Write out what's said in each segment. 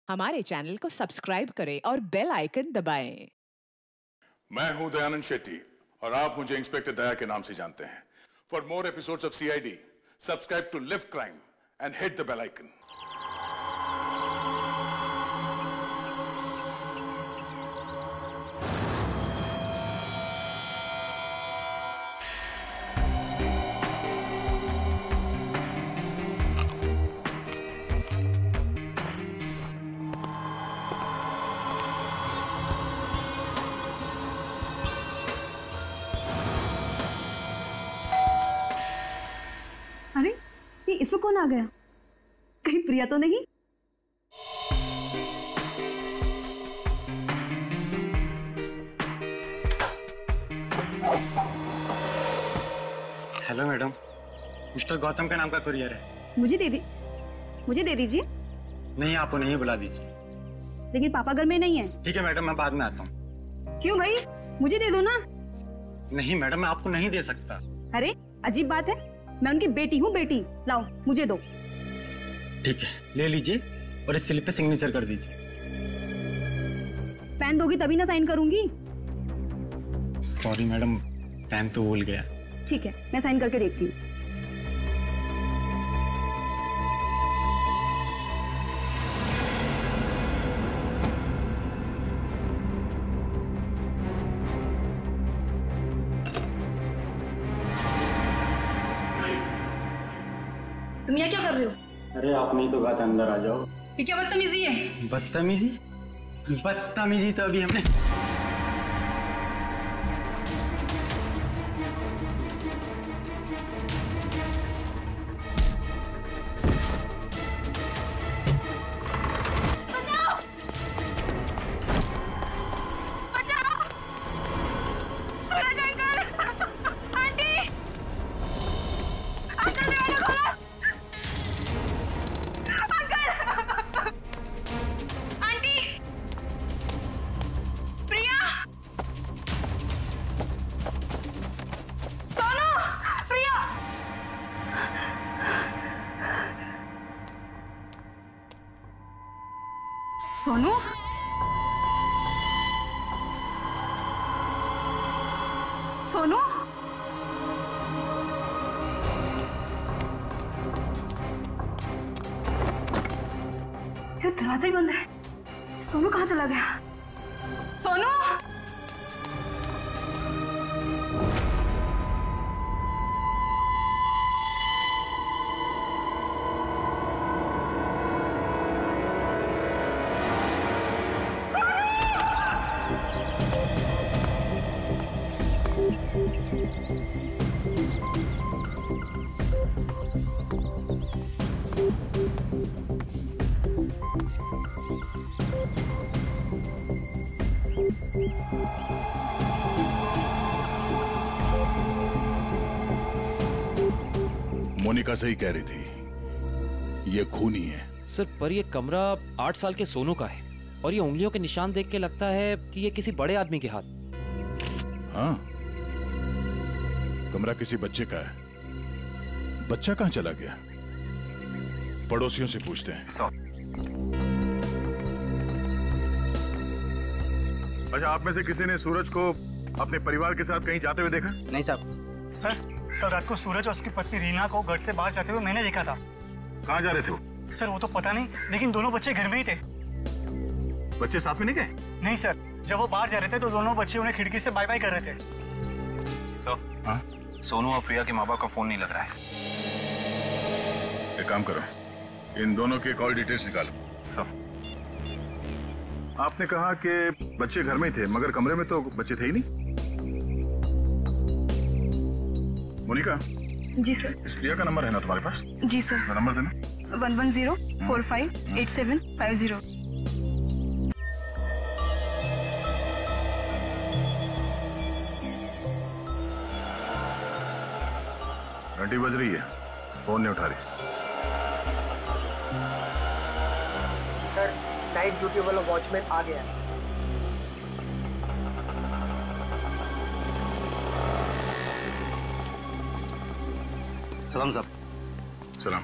हमारे चैनल को सब्सक्राइब करें और बेल आइकन दबाएं। मैं हूं दयानंद शेट्टी और आप मुझे इंस्पेक्टर दया के नाम से जानते हैं। For more episodes of CID, subscribe to LIV crime and hit the bell icon. अरे ये इसको कौन आ गया? कहीं प्रिया तो नहीं? हेलो मैडम, मिस्टर गौतम का नाम का कुरियर है। मुझे दे दीजिए। नहीं, आप उन्हें ही बुला दीजिए। लेकिन पापा घर में नहीं है। ठीक है मैडम, मैं बाद में आता हूँ। क्यों भाई, मुझे दे दो ना। नहीं मैडम, मैं आपको नहीं दे सकता। अरे अजीब बात है, मैं उनकी बेटी हूँ। बेटी लाओ, मुझे दो। ठीक है, ले लीजिए और इस स्लिप पे सिग्नेचर कर दीजिए। पेन दोगी तभी ना साइन करूंगी। सॉरी मैडम, पेन तो भूल गया। ठीक है, मैं साइन करके देखती हूँ। तुम यहाँ क्या कर रहे हो? अरे आप नहीं तो बात, अंदर आ जाओ। ये क्या बदतमीजी है? बदतमीजी तो अभी हमने सोनू, सोनू, ये दरवाजा ही बंद है। सोनू कहाँ चला गया? सोनू, मोनिका सही कह रही थी, ये खूनी है। सर, पर ये कमरा 8 साल के सोनू का है और ये उंगलियों के निशान देख के लगता है कि ये किसी बड़े आदमी के हाथ। हाँ, कमरा किसी बच्चे का है। बच्चा कहाँ चला गया? पड़ोसियों से पूछते हैं। अच्छा, आप में से किसी ने सूरज को अपने परिवार के साथ कहीं जाते हुए देखा? नहीं साहब। सर, कल रात को सूरज और उसकी पत्नी रीना को घर से बाहर जाते हुए मैंने देखा था। कहाँ जा रहे थे वो? सर वो तो पता नहीं, लेकिन दोनों बच्चे घर में ही थे। बच्चे साथ में नहीं गए? नहीं सर, जब वो बाहर जा रहे थे तो दोनों बच्चे उन्हें खिड़की से बाय बाय कर रहे थे। सर, हाँ? सोनू और प्रिया के माँ बाप का फोन नहीं लग रहा है। एक काम करो, इन दोनों के कॉल डिटेल्स निकालो। सर, आपने कहा कि बच्चे घर में ही थे, मगर कमरे में तो बच्चे थे ही नहीं। मोनिका। जी सर। इस प्रिया का नंबर है ना तुम्हारे पास? जी सर। नंबर देना। 110458750। घंटी बज रही है, फोन नहीं उठा रही। सर, नाइट ड्यूटी वाला वॉचमैन आ गया है। सलाम साहब। सलाम।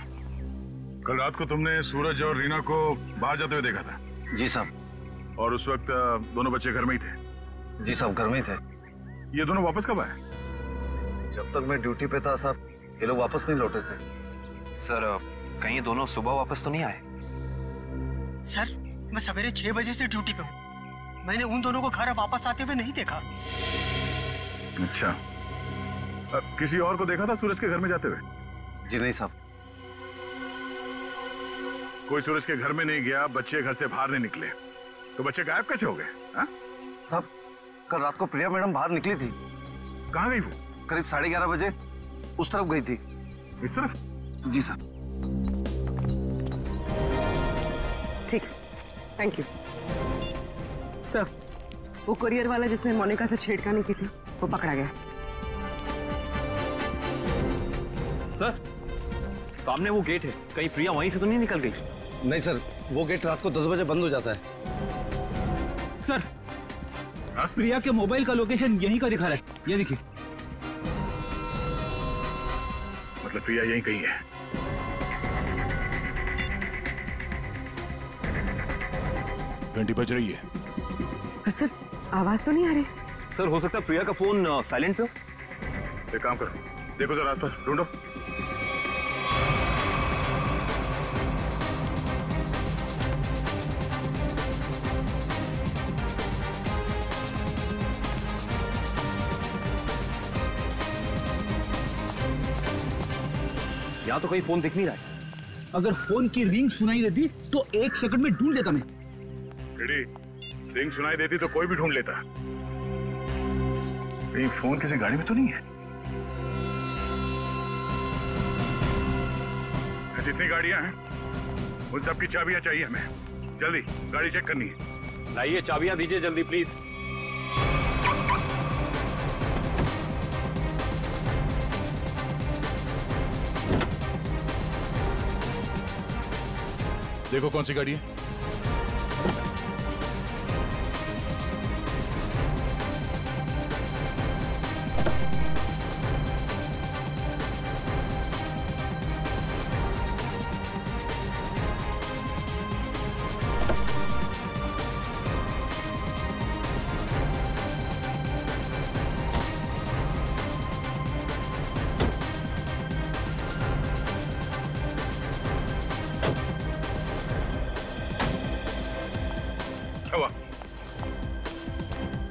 कल रात को तुमने सूरज और रीना को बाहर जाते हुए देखा था? जी साहब। और उस वक्त दोनों बच्चे घर में ही थे? जी साहब, घर में ही थे। ये दोनों वापस कब आए? जब तक मैं ड्यूटी पे था साहब, ये लोग वापस नहीं लौटे थे। सर कहीं ये दोनों सुबह वापस तो नहीं आए? सर, मैं सवेरे 6 बजे से ड्यूटी पे हूँ। मैंने उन दोनों को घर वापस आते हुए नहीं देखा। अच्छा, किसी और को देखा था सूरज के घर में जाते हुए? जी नहीं साहब। कोई सूरज के घर में नहीं गया, बच्चे घर से बाहर नहीं निकले, तो बच्चे गायब कैसे हो गए? साहब, कल रात को प्रिया मैडम बाहर निकली थी। कहाँ गई वो? करीब 11:30 बजे उस तरफ गई थी। इस तरफ? जी साहब। ठीक, थैंक यू सर। वो कुरियर वाला जिसने मोनिका से छेड़खानी की थी, वो पकड़ा गया। सर, सामने वो गेट है, कहीं प्रिया वहीं से तो नहीं निकल गई? नहीं सर, वो गेट रात को 10 बजे बंद हो जाता है। सर, प्रिया के मोबाइल का लोकेशन यहीं का दिखा रहा है, ये देखिए। मतलब प्रिया यहीं कहीं है? घंटी बज रही है। सर, आवाज तो नहीं आ रही। सर, हो सकता है प्रिया का फोन साइलेंट पे हो। एक काम करो, देखो जरा आसपास ढूंढो। यहाँ तो कहीं फोन दिख नहीं रहा है। अगर फोन की रिंग सुनाई देती तो 1 सेकंड में ढूंढ लेता मैं। रिंग सुनाई देती तो कोई भी ढूंढ लेता। कहीं फोन किसी गाड़ी में तो नहीं है? जितनी गाड़ियां हैं उन सब की चाबियां चाहिए हमें। जल्दी गाड़ी चेक करनी है। लाइए, चाबियां दीजिए जल्दी प्लीज। देखो कौन सी गाड़ी है।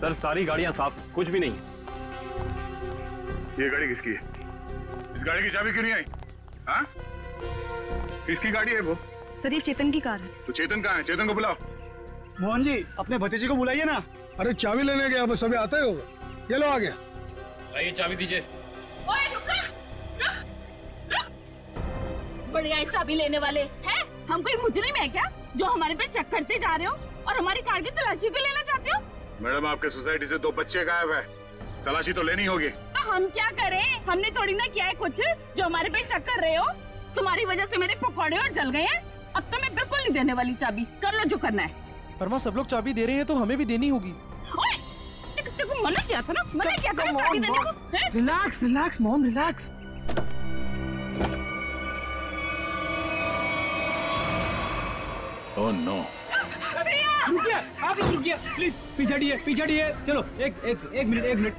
सर, सारी गाड़ियां साफ, कुछ भी नहीं। ये गाड़ी किसकी है? इस गाड़ी की चाबी क्यों नहीं आई? हाँ? किसकी गाड़ी है वो? सर, ये चेतन की कार है। तो चेतन कहाँ है? चेतन को बुलाओ। मोहन जी, अपने भतीजे को बुलाइए ना। अरे चाबी लेने गया, बस अभी आता ही होगा। ये लो, आ गया। लाइए, चाबी दीजिए। बढ़िया चाबी लेने वाले हैं? हम कोई मुजरिम है क्या जो हमारे पे चेक करते जा रहे हो और हमारी कार की तलाशी भी लेना चाहते हो? मैडम, आपके सोसाइटी से 2 बच्चे गायब है, तलाशी तो लेनी होगी। तो हम क्या करें? हमने थोड़ी ना किया है कुछ जो हमारे पे शक कर रहे हो। तुम्हारी वजह से मेरे पकौड़े और जल गए हैं। अब तो मैं बिल्कुल नहीं देने वाली चाबी। कर लो जो करना है। पर माँ, सब लोग चाबी दे रहे हैं तो हमें भी देनी होगी। देखो, मना किया था ना, मना किया था ना चाबी देने को। Relax relax mom, relax. Oh no. रुकिए, आप ही रुकिए प्लीज। पीछे हटिए, पीछे हटिए। चलो, एक मिनट।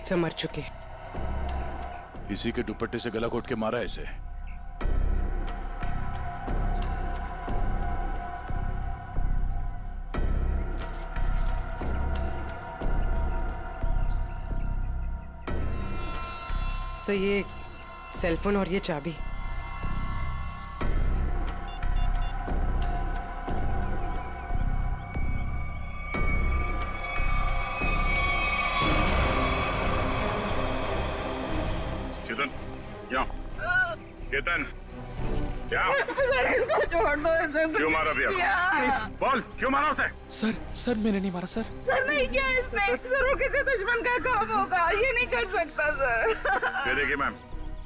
सब मर चुके। इसी के दुपट्टे से गला घोट के मारा इसे। सो ये सेलफोन और ये चाबी। चेतन, यहाँ। चेतन, क्या? छोड़ दो इसे। क्यों मारा भैया? बोल, क्यों मारा उसे? सर मैंने नहीं मारा सर। सर, नहीं किया इसने। जरूर किसी दुश्मन का काम होगा, ये नहीं कर सकता सर। ये देखिए मैम,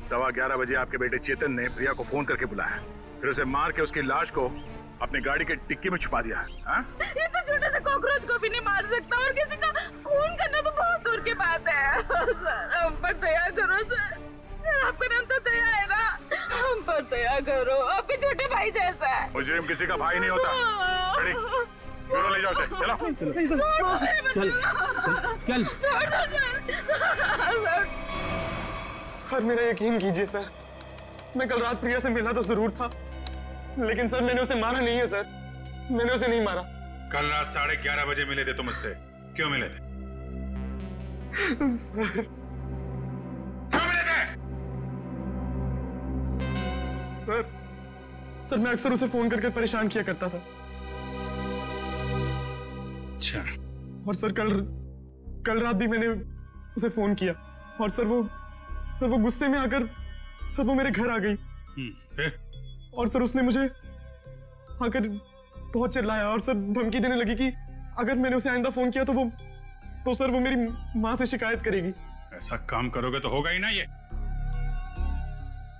11:15 बजे आपके बेटे चेतन ने प्रिया को फोन करके बुलाया, फिर उसे मार के उसकी लाश को अपनी गाड़ी के डिक्की में छुपा दिया। हाँ? ये तो छोटे से कॉकरोच को भी नहीं मार सकता और किसी का खून करना तो बहुत दूर की बात है। सर, हम पर दया करो सर। आपका नाम तो दया है ना? दया करो, आपके छोटे भाई जैसा है। मुजरिम किसी का भाई नहीं होता। रेडी? क्यों ले जाओ उसे? चलो चल। सर मेरा यकीन कीजिए सर, मैं कल रात प्रिया से मिला तो जरूर था, लेकिन सर मैंने उसे मारा नहीं है सर, मैंने उसे नहीं मारा। कल रात 11:30 बजे मिले थे तुम मुझसे, क्यों मिले थे? सर क्यों मिले थे? सर मैं अक्सर उसे फोन करके परेशान किया करता था। अच्छा। और सर कल रात भी मैंने उसे फोन किया और सर वो गुस्से में आकर सर वो मेरे घर आ गई। फिर? और सर उसने मुझे आकर बहुत चिल्लाया और सर धमकी देने लगी कि अगर मैंने उसे आइंदा फोन किया तो सर वो मेरी माँ से शिकायत करेगी। ऐसा काम करोगे तो होगा ही ना ये।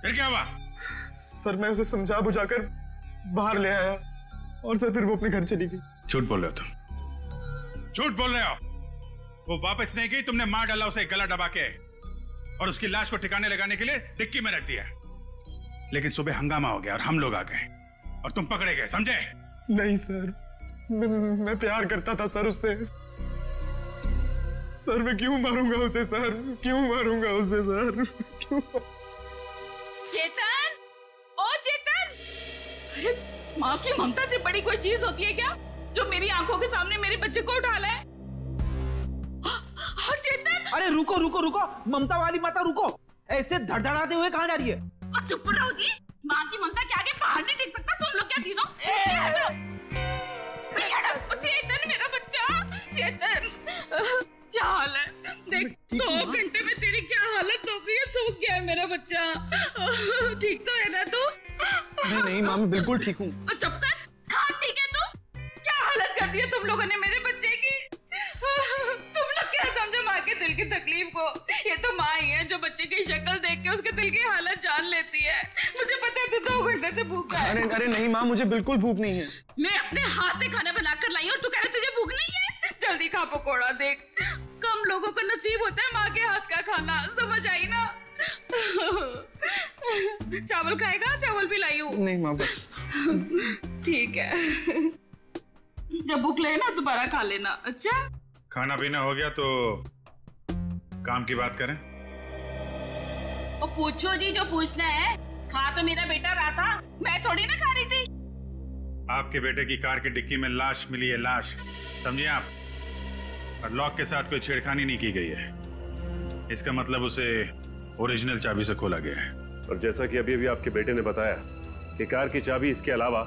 फिर क्या हुआ? सर मैं उसे समझा बुझाकर बाहर ले आया और सर फिर वो अपने घर चली गई। झूठ बोल रहे हो तुम, झूठ बोल रहे हो। वो वापस नहीं गई, तुमने मार डाला उसे गला दबा के और उसकी लाश को ठिकाने लगाने के लिए डिक्की में रख दिया। लेकिन सुबह हंगामा हो गया और हम लोग आ गए और तुम पकड़े गए, समझे? नहीं सर, मैं प्यार करता था सर उससे। सर मैं क्यों मारूंगा उसे सर, क्यों मारूंगा उसे सर, क्यों? चेतन, ओ चेतन! अरे माँ की ममता से बड़ी कोई चीज होती है क्या जो मेरी आंखों के सामने मेरे बच्चे को उठा लाए? चेतन! अरे रुको रुको रुको, ममता वाली माता रुको, ऐसे धड़धड़ाते हुए कहाँ जा रही है? चुप रहो जी, माँ की ममता के आगे पहाड़ नहीं टिक सकता। तुम लोग क्या चीजों? चेतन मेरा बच्चा, चेतन क्या हाल है? देख 2 घंटे में तेरी क्या हालत हो गई है, सूख गया है मेरा बच्चा। ठीक तो है ना तू? नहीं माँ, मैं बिल्कुल ठीक हूँ। चुप कर। हाँ ठीक है तू? क्या हालत कर दी है तुम लोगों ने मेरे बच्चे की? तुम लोग क्या समझो माँ के दिल की तकलीफ को? ये तो माँ ही है जो बच्चे की शक्ल देख के उसके दिल की हालत जान लेती है। मुझे पता है तू 2 घंटे से भूखा है। अरे नहीं माँ, मुझे बिल्कुल भूख नहीं है। मैं अपने हाथ से खाना बनाकर लाई और तू कह रहा तुझे भूख नहीं है? जल्दी खा पकोड़ा। देख कम लोगों को नसीब होता है माँ के हाथ का खाना, समझ आई ना? चावल खाएगा? चावल भी लाई हूँ। नहीं माँ बस। ठीक है, जब भूख लगे ना दोबारा खा लेना। अच्छा खाना पीना हो गया तो काम की बात करें। और पूछो जी जो पूछना है। खा तो मेरा बेटा रहा था, मैं थोड़ी ना खा रही थी। आपके बेटे की कार की डिक्की में लाश मिली है, लाश, समझिए आप। और लॉक के साथ कोई छेड़खानी नहीं की गई है। इसका मतलब उसे ओरिजिनल चाबी से खोला गया है। और जैसा कि अभी आपके बेटे ने बताया कि कार की चाबी इसके अलावा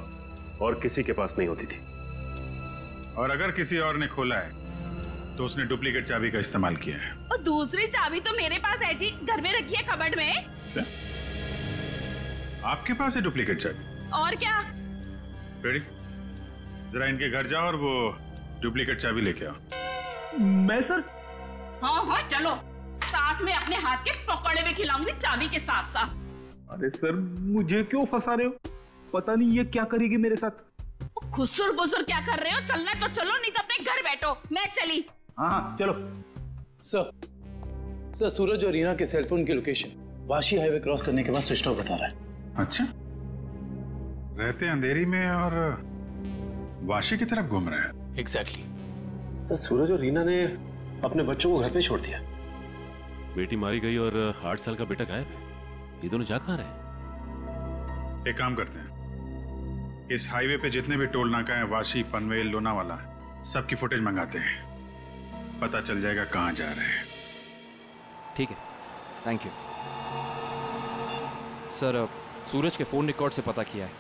और किसी के पास नहीं होती थी। और अगर किसी और ने खोला है तो उसने डुप्लीकेट चाबी का इस्तेमाल किया है। और दूसरी चाबी तो मेरे पास है जी, घर में रखी है कबर्ड में। क्या? आपके पास है डुप्लीकेट चाबी? और क्या? रेडी? जरा इनके घर जाओ और वो डुप्लीकेट चाबी लेके आओ। मैं सर? हाँ चलो, साथ में अपने हाथ के पकौड़े में खिलाऊंगी चाबी के साथ साथ। अरे सर मुझे क्यों फंसा रहे हो? पता नहीं ये क्या करेगी मेरे साथ। खुसुर बुसुर क्या कर रहे हो? चलना तो चलो, नहीं तो अपने घर बैठो। मैं चली। हाँ चलो। सर सूरज और रीना के सेलफोन की लोकेशन वाशी हाईवे क्रॉस करने के बाद स्विच ऑफ बता रहा है। अच्छा, रहते अंधेरी में और वाशी की तरफ घूम रहे हैं। एग्जैक्टली। तो सूरज और रीना ने अपने बच्चों को घर पे छोड़ दिया। बेटी मारी गई और 8 साल का बेटा गायब है। ये दोनों जा कहाँ रहे? एक काम करते हैं, इस हाईवे पे जितने भी टोल नाका है, वाशी, पनवेल, लोनावाला, सबकी फुटेज मंगाते हैं। पता चल जाएगा कहाँ जा रहे हैं। ठीक है, थैंक यू सर। सूरज के फोन रिकॉर्ड से पता किया है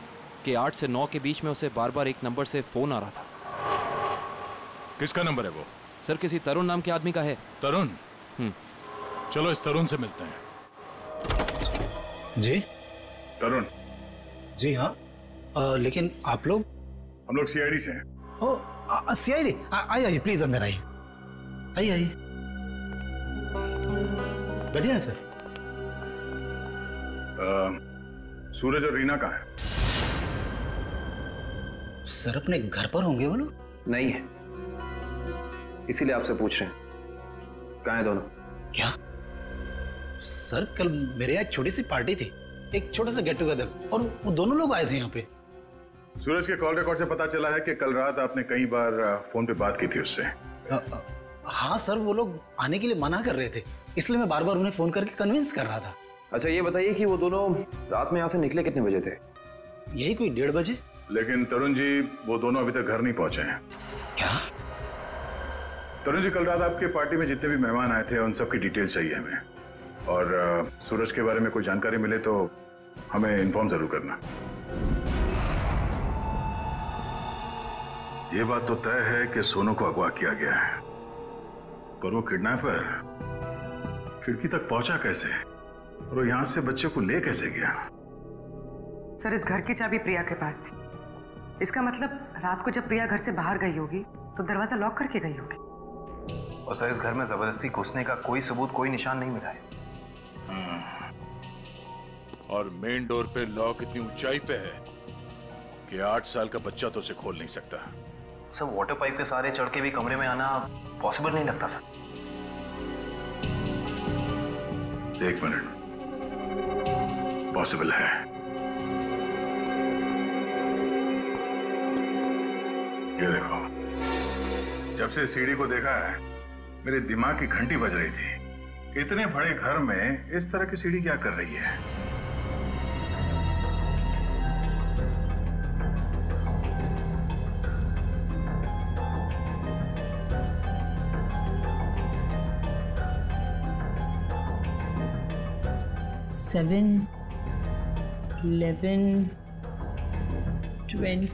कि 8 से 9 के बीच में उसे बार बार एक नंबर से फोन आ रहा था। किसका नंबर है वो? सर किसी तरुण नाम के आदमी का है। तरुण? चलो इस तरुण से मिलते हैं। जी तरुण? जी हाँ, लेकिन आप लोग? हम लोग सीआईडी से हैं। ओ सीआईडी? आइए प्लीज अंदर आइए। आइए बढ़िया है सर। सूरज और रीना कहाँ है? सर अपने घर पर होंगे वो लोग? नहीं है, इसीलिए आपसे पूछ रहे हैं कहाँ है दोनों। क्या सर? कल मेरे यहाँ एक छोटी सी पार्टी थी, एक छोटा सा गेट टुगेदर, और वो दोनों लोग आए थे यहाँ पे। सूरज के कॉल रिकॉर्ड से पता चला है कि कल रात आपने कई बार फोन पे बात की थी उससे। हाँ सर, वो लोग आने के लिए मना कर रहे थे, इसलिए मैं बार बार उन्हें फोन करके कन्विंस कर रहा था। अच्छा ये बताइए कि वो दोनों रात में यहाँ से निकले कितने बजे थे? यही कोई 1:30 बजे। लेकिन तरुण जी, वो दोनों अभी तक घर नहीं पहुंचे हैं। क्या? तरुण जी, कल रात आपके पार्टी में जितने भी मेहमान आए थे उन सब की डिटेल चाहिए हमें, और सूरज के बारे में कोई जानकारी मिले तो हमें इन्फॉर्म जरूर करना। ये बात तो तय है कि सोनू को अगवा किया गया है, पर वो किडनैपर खिड़की तक पहुंचा कैसे और वो यहां से बच्चे को ले कैसे गया? सर, इस घर की चाबी प्रिया के पास थी। इसका मतलब रात को जब प्रिया घर से बाहर गई होगी तो दरवाजा लॉक करके गई होगी। और सर, इस घर में जबरदस्ती घुसने का कोई सबूत, कोई निशान नहीं मिला है। और मेन डोर पे लॉक इतनी ऊंचाई पे है कि 8 साल का बच्चा तो उसे खोल नहीं सकता। सर, वाटर पाइप के सहारे चढ़ के भी कमरे में आना पॉसिबल नहीं लगता सर। 1 मिनट, पॉसिबल है। ये देखो, जब से सीढ़ी को देखा है मेरे दिमाग की घंटी बज रही थी। इतने बड़े घर में इस तरह की सीढ़ी क्या कर रही है? Seven, 11, 20,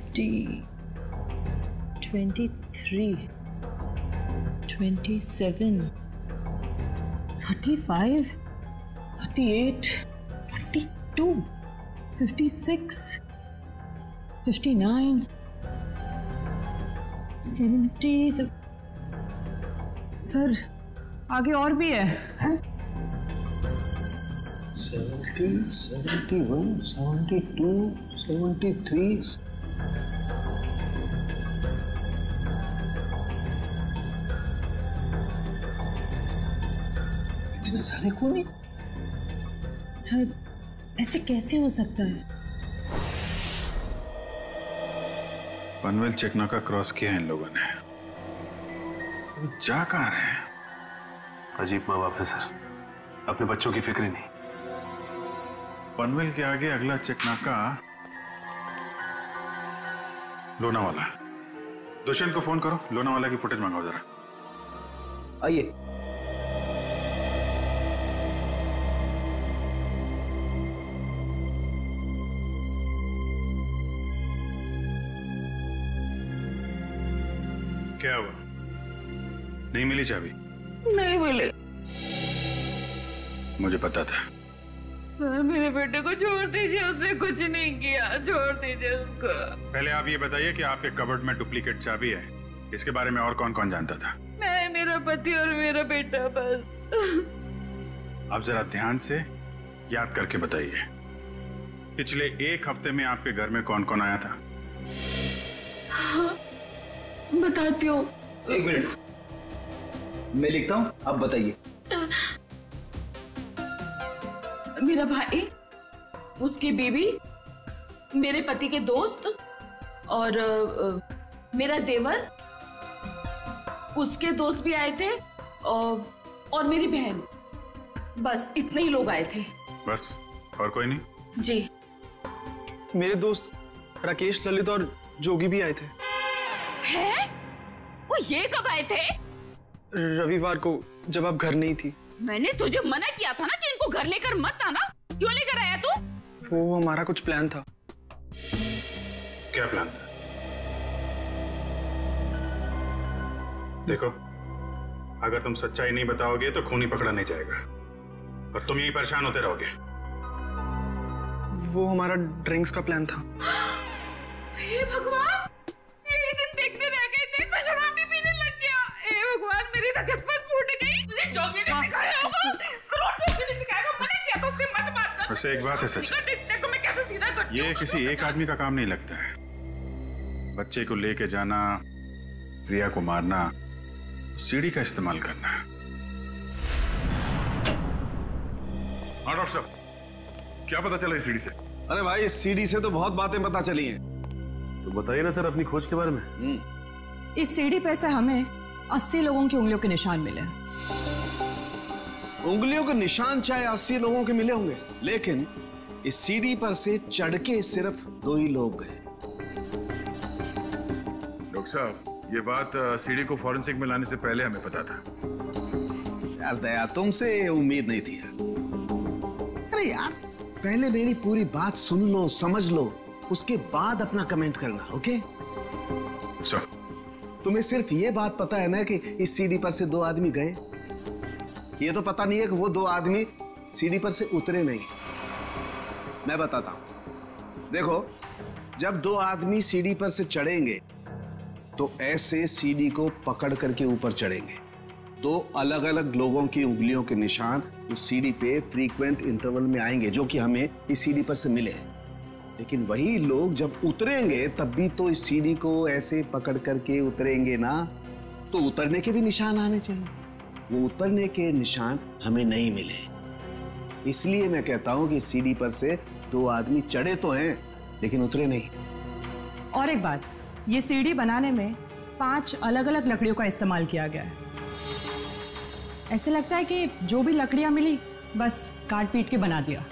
23, 27, 35, 38, 42, 56, 59, 70। सर, आगे और भी है। 70, 71, 72, 73। इतने सारे खूनी? सर, ऐसे कैसे हो सकता है? पनवेल चेकनाका क्रॉस किया है इन लोगों ने। जा कहाँ रहे हैं? अजीब माँ बाप है सर, अपने बच्चों की फिक्र ही नहीं। पनवेल के आगे अगला चेकनाका लोनावाला। दुष्यंत को फोन करो, लोनावाला की फुटेज मंगाओ जरा। आइए। क्या हुआ? नहीं मिली चाबी? नहीं मिले। मुझे पता था। सर, मेरे बेटे को छोड़ दीजिए, उसने कुछ नहीं किया, छोड़ दीजिए उसको। पहले आप ये बताइए कि आपके कबर्ड में डुप्लीकेट चाबी है, इसके बारे में और कौन कौन जानता था? मैं, मेरा पति और मेरा बेटा बस। आप जरा ध्यान से याद करके बताइए, पिछले 1 हफ्ते में आपके घर में कौन कौन आया था? हाँ, बताती हूँ। 1 मिनट, मैं लिखता हूँ, आप बताइए। मेरा भाई, उसकी बीवी, मेरे पति के दोस्त और मेरा देवर, उसके दोस्त भी आए थे और मेरी बहन। बस इतने ही लोग आए थे। बस, और कोई नहीं? जी। मेरे दोस्त राकेश, ललित और जोगी भी आए थे। हैं? वो ये कब आए थे? रविवार को, जब आप घर नहीं थी। मैंने तुझे मना किया था ना कि इनको घर लेकर मत आना। क्यों लेकर आया तू? वो हमारा कुछ प्लान था। क्या प्लान था? देखो, अगर तुम सच्चाई नहीं बताओगे तो खूनी पकड़ा नहीं जाएगा और तुम यही परेशान होते रहोगे। वो हमारा ड्रिंक्स का प्लान था। हे भगवान, यही दिन देखने रह गए थे तो शराब भी पीने लग गया। हे भगवान, मेरी तो किस्मत फूट गई। मुझे जोगी ने सिखाया होगा, करोड़पति ने सिखाया, मैंने क्या तो उससे मत बात कर। वैसे एक बात है सच, देखो मैं कैसे सीधा करती हूं। ये किसी एक आदमी का काम नहीं लगता है। बच्चे को लेके जाना, प्रिया को मारना, सीढ़ी का इस्तेमाल करना। हाँ डॉक्टर साहब, क्या पता चला इस सीढ़ी से? अरे भाई इस सीढ़ी से तो बहुत बातें पता चली हैं। तो बताइए ना सर अपनी खोज के बारे में। इस सीढ़ी पे से हमें 80 लोगों की उंगलियों के निशान मिले। उंगलियों के निशान चाहे 80 लोगों के मिले होंगे, लेकिन इस सीढ़ी पर से चढ़ के सिर्फ 2 ही लोग गए। डॉक्टर साहब, ये बात सीढ़ी को फॉरेंसिक में लाने से पहले हमें पता था। यार दया, तुमसे उम्मीद नहीं थी यार। अरे यार, पहले मेरी पूरी बात सुन लो, समझ लो, उसके बाद अपना कमेंट करना, ओके? सर, तुम्हें सिर्फ ये बात पता है ना कि इस सीढ़ी पर से 2 आदमी गए। ये तो पता नहीं है कि वो 2 आदमी सीढ़ी पर से उतरे नहीं। मैं बताता हूं। देखो, जब 2 आदमी सीढ़ी पर से चढ़ेंगे तो ऐसे सीढ़ी को पकड़ करके ऊपर चढ़ेंगे। 2 अलग अलग लोगों की उंगलियों के निशान उस सीढ़ी पे फ्रीक्वेंट इंटरवल में आएंगे, जो कि हमें इस सीढ़ी पर से मिले। लेकिन वही लोग जब उतरेंगे तब भी तो इस सीढ़ी को ऐसे पकड़ करके उतरेंगे ना, तो उतरने के भी निशान आने चाहिए। वो उतरने के निशान हमें नहीं मिले। इसलिए मैं कहता हूं कि इस सीढ़ी पर से 2 आदमी चढ़े तो हैं लेकिन उतरे नहीं। और एक बात, ये सीढ़ी बनाने में 5 अलग अलग लकड़ियों का इस्तेमाल किया गया है। ऐसे लगता है कि जो भी लकड़ियां मिली बस काट पीट के बना दिया।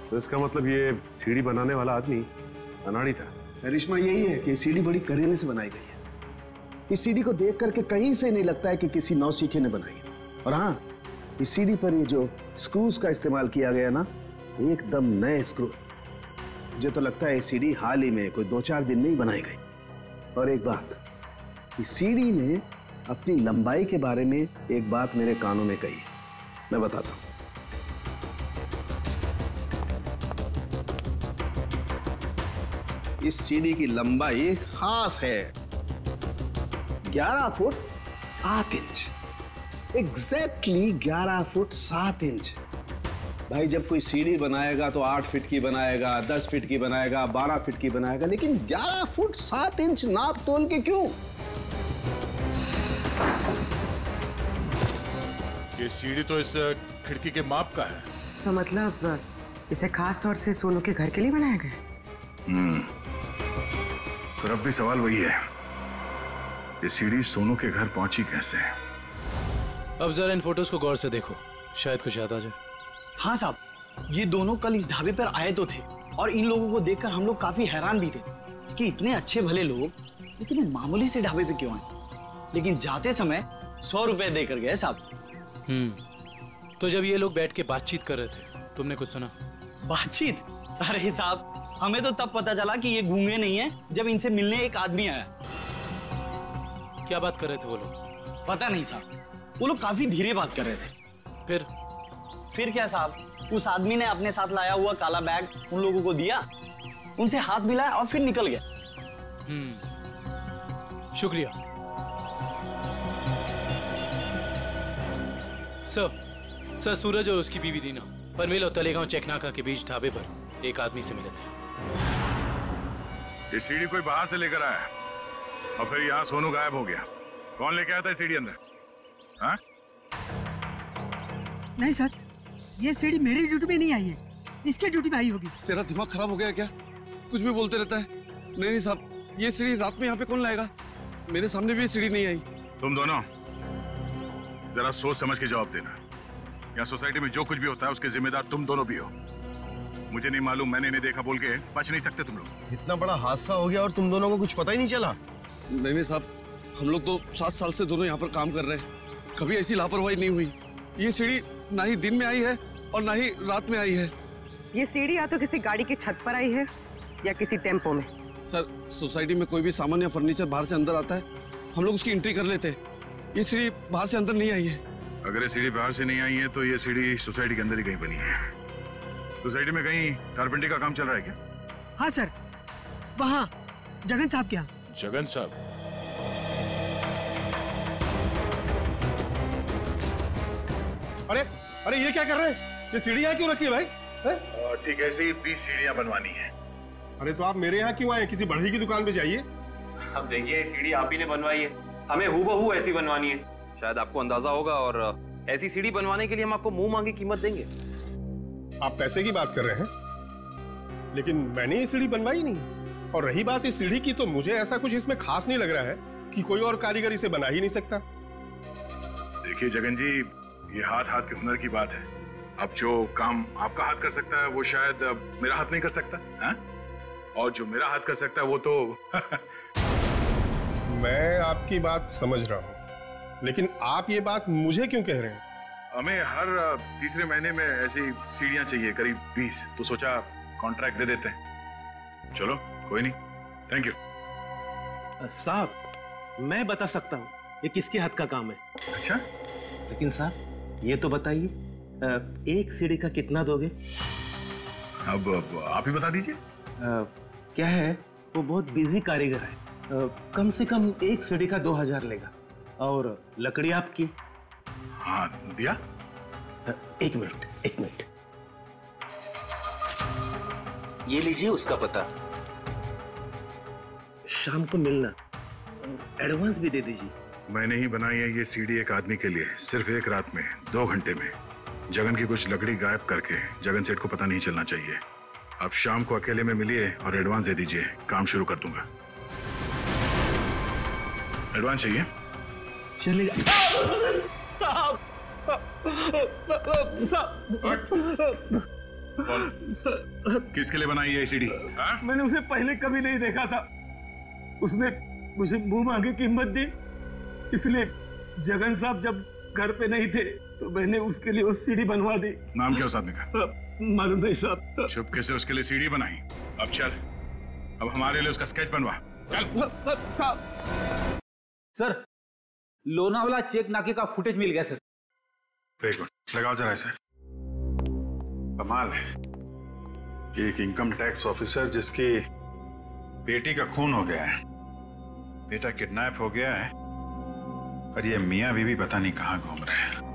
तो इसका मतलब ये सीढ़ी बनाने वाला आदमी अनाड़ी था। करिश्मा यही है कि सीढ़ी बड़ी करीने से बनाई गई है। इस सीढ़ी को देख करके कहीं से नहीं लगता है कि किसी नौसीखे ने बनाई है। और हाँ, इस सीढ़ी पर ये जो स्क्रूज का इस्तेमाल किया गया ना, एकदम नए स्क्रू। मुझे तो लगता है ये सीढ़ी हाल ही में कोई 2-4 दिन में ही बनाई गई। और एक बात, इस सीढ़ी ने अपनी लंबाई के बारे में एक बात मेरे कानों में कही, मैं बताता हूं। इस सीढ़ी की लंबाई खास है 11 foot 7 inch. Exactly 11 foot 7 inch. भाई जब कोई सीढ़ी बनाएगा तो 8 फीट की बनाएगा, 10 फीट की बनाएगा, 12 फीट की बनाएगा, लेकिन 11 फुट 7 इंच नाप तोल के क्यों? ये सीढ़ी तो इस खिड़की के माप का है। तो मतलब इसे खास तौर से सोनू के घर के लिए बनाया गया? पर अब भी सवाल वही है, ये सीढ़ी सोनू के घर पहुंची कैसे? अब जरा इन फोटोज को गौर से देखो, शायद कुछ याद आ जाए। हाँ साहब, ये दोनों कल इस ढाबे पर आए तो थे और इन लोगों को देखकर हम लोग काफी हैरान भी थे कि इतने अच्छे भले लोग इतने मामूली से ढाबे पे क्यों आए। लेकिन जाते समय 100 रुपए देकर गए साहब। तो जब ये लोग बैठ के बातचीत कर रहे थे, तुमने कुछ सुना? बातचीत? अरे साहब, हमें तो तब पता चला कि ये गूंगे नहीं है जब इनसे मिलने एक आदमी आया। क्या बात कर रहे थे वो लोग? पता नहीं साहब, वो लोग काफी धीरे बात कर रहे थे। फिर क्या साहब, उस आदमी ने अपने साथ लाया हुआ काला बैग उन लोगों को दिया, उनसे हाथ मिलाया और फिर निकल गया। शुक्रिया सर। सूरज और उसकी बीवी रीना पनवेल और तलेगांव चेकनाका के बीच ढाबे पर एक आदमी से मिले थे। ये सीढ़ी कोई बाहर से लेकर आया और फिर यहाँ सोनू गायब हो गया। कौन लेके आया था सीढ़ी अंदर? हाँ? नहीं सर, ये सीढ़ी मेरी ड्यूटी में नहीं आई है, इसके ड्यूटी में आई होगी। तेरा दिमाग खराब हो गया क्या? कुछ भी बोलते रहता है। नहीं साहब, ये सीढ़ी रात में यहाँ पे कौन लाएगा? मेरे सामने भी ये सीढ़ी नहीं आई। तुम दोनों जरा सोच समझ के जवाब देना। यहाँ सोसाइटी में जो कुछ भी होता है उसके जिम्मेदार तुम दोनों भी हो। मुझे नहीं मालूम, मैंने नहीं देखा बोल के बच नहीं सकते तुम लोग। इतना बड़ा हादसा हो गया और तुम दोनों को कुछ पता ही नहीं चला? नहीं साहब, हम लोग तो 7 साल से दोनों यहाँ पर काम कर रहे हैं, कभी ऐसी लापरवाही नहीं हुई। ये सीढ़ी ना ही दिन में आई है और ना ही रात में आई है। ये सीढ़ी या तो किसी गाड़ी की छत पर आई है या किसी टेम्पो में। सर, सोसाइटी में कोई भी सामान या फर्नीचर बाहर से अंदर आता है, हम लोग उसकी एंट्री कर लेते हैं। ये सीढ़ी बाहर से अंदर नहीं आई है। अगर ये सीढ़ी बाहर से नहीं आई है तो ये सीढ़ी सोसाइटी के अंदर ही कहीं बनी है। सोसाइटी में कहीं कारपेंटरी का काम चल रहा है क्या? हाँ सर, वहाँ जगन साहब क्या? जगन साहब? अरे अरे ये क्या कर रहे हैं? ये सीढ़ी यहाँ क्यों रखी है भाई? ठीक है, ऐसे ही 20 सीढ़ियाँ बनवानी है। अरे तो आप मेरे यहाँ क्यों आए? किसी बढ़ई की दुकान पे जाइए। अब देखिए, सीढ़ी आप ही ने बनवाई है, हमें हूबहू ऐसी बनवानी है। शायद आपको अंदाजा होगा, और ऐसी सीढ़ी बनवाने के लिए हम आपको मुंह मांगी कीमत देंगे। आप पैसे की बात कर रहे हैं? लेकिन मैंने ये सीढ़ी बनवाई नहीं। और रही बात इस सीढ़ी की, तो मुझे ऐसा कुछ इसमें खास नहीं लग रहा है कि कोई और कारीगर इसे बना ही नहीं सकता। देखिए जगन जी, ये हाथ हाथ के हुनर की बात है। अब जो काम आपका हाथ कर सकता है वो शायद मेरा हाथ नहीं कर सकता है? और जो मेरा हाथ कर सकता है वो तो मैं आपकी बात समझ रहा हूँ, लेकिन आप ये बात मुझे क्यों कह रहे हैं? हमें हर तीसरे महीने में ऐसी सीढ़ियां चाहिए, करीब 20, तो सोचा कॉन्ट्रैक्ट दे देते हैं। चलो कोई नहीं, थैंक यू। साहब मैं बता सकता हूँ ये किसके हाथ का काम है। अच्छा, लेकिन साहब ये तो बताइए, एक सीढ़ी का कितना दोगे? अब आप ही बता दीजिए। क्या है, वो बहुत बिजी कारीगर है, कम से कम एक सीढ़ी का 2000 लेगा। और लकड़ी आपकी? हाँ दिया। एक मिनट ये लीजिए उसका पता। शाम को मिलना, एडवांस भी दे दीजिए। मैंने ही बनाई है ये सीढ़ी एक आदमी के लिए, सिर्फ एक रात में, 2 घंटे में। जगन की कुछ लकड़ी गायब करके जगन सेठ को पता नहीं चलना चाहिए। अब शाम को अकेले में मिलिए और एडवांस दे दीजिए, काम शुरू कर दूंगा। एडवांस चाहिए? चलेगा। किसके लिए बनाई है सीढ़ी? मैंने उसे पहले कभी नहीं देखा था, उसने मुझे मुंह मांगे कीमत दी, इसलिए जगन साहब जब घर पे नहीं थे तो मैंने उसके लिए वो सीढ़ी बनवा दी। नाम क्या उस आदमी का? मालूम नहीं साहब। चुपके से उसके लिए सीढ़ी बनाई। अब चल, अब हमारे लिए उसका स्केच बनवा। चल। सर, लोनावाला चेक नाके का फुटेज मिल गया सर। एक मिनट लगाओ जरा इसे। कमाल है, एक इनकम टैक्स ऑफिसर जिसकी बेटी का खून हो गया है, बेटा किडनैप हो गया है, और ये मियां बीवी पता नहीं कहां घूम रहे हैं।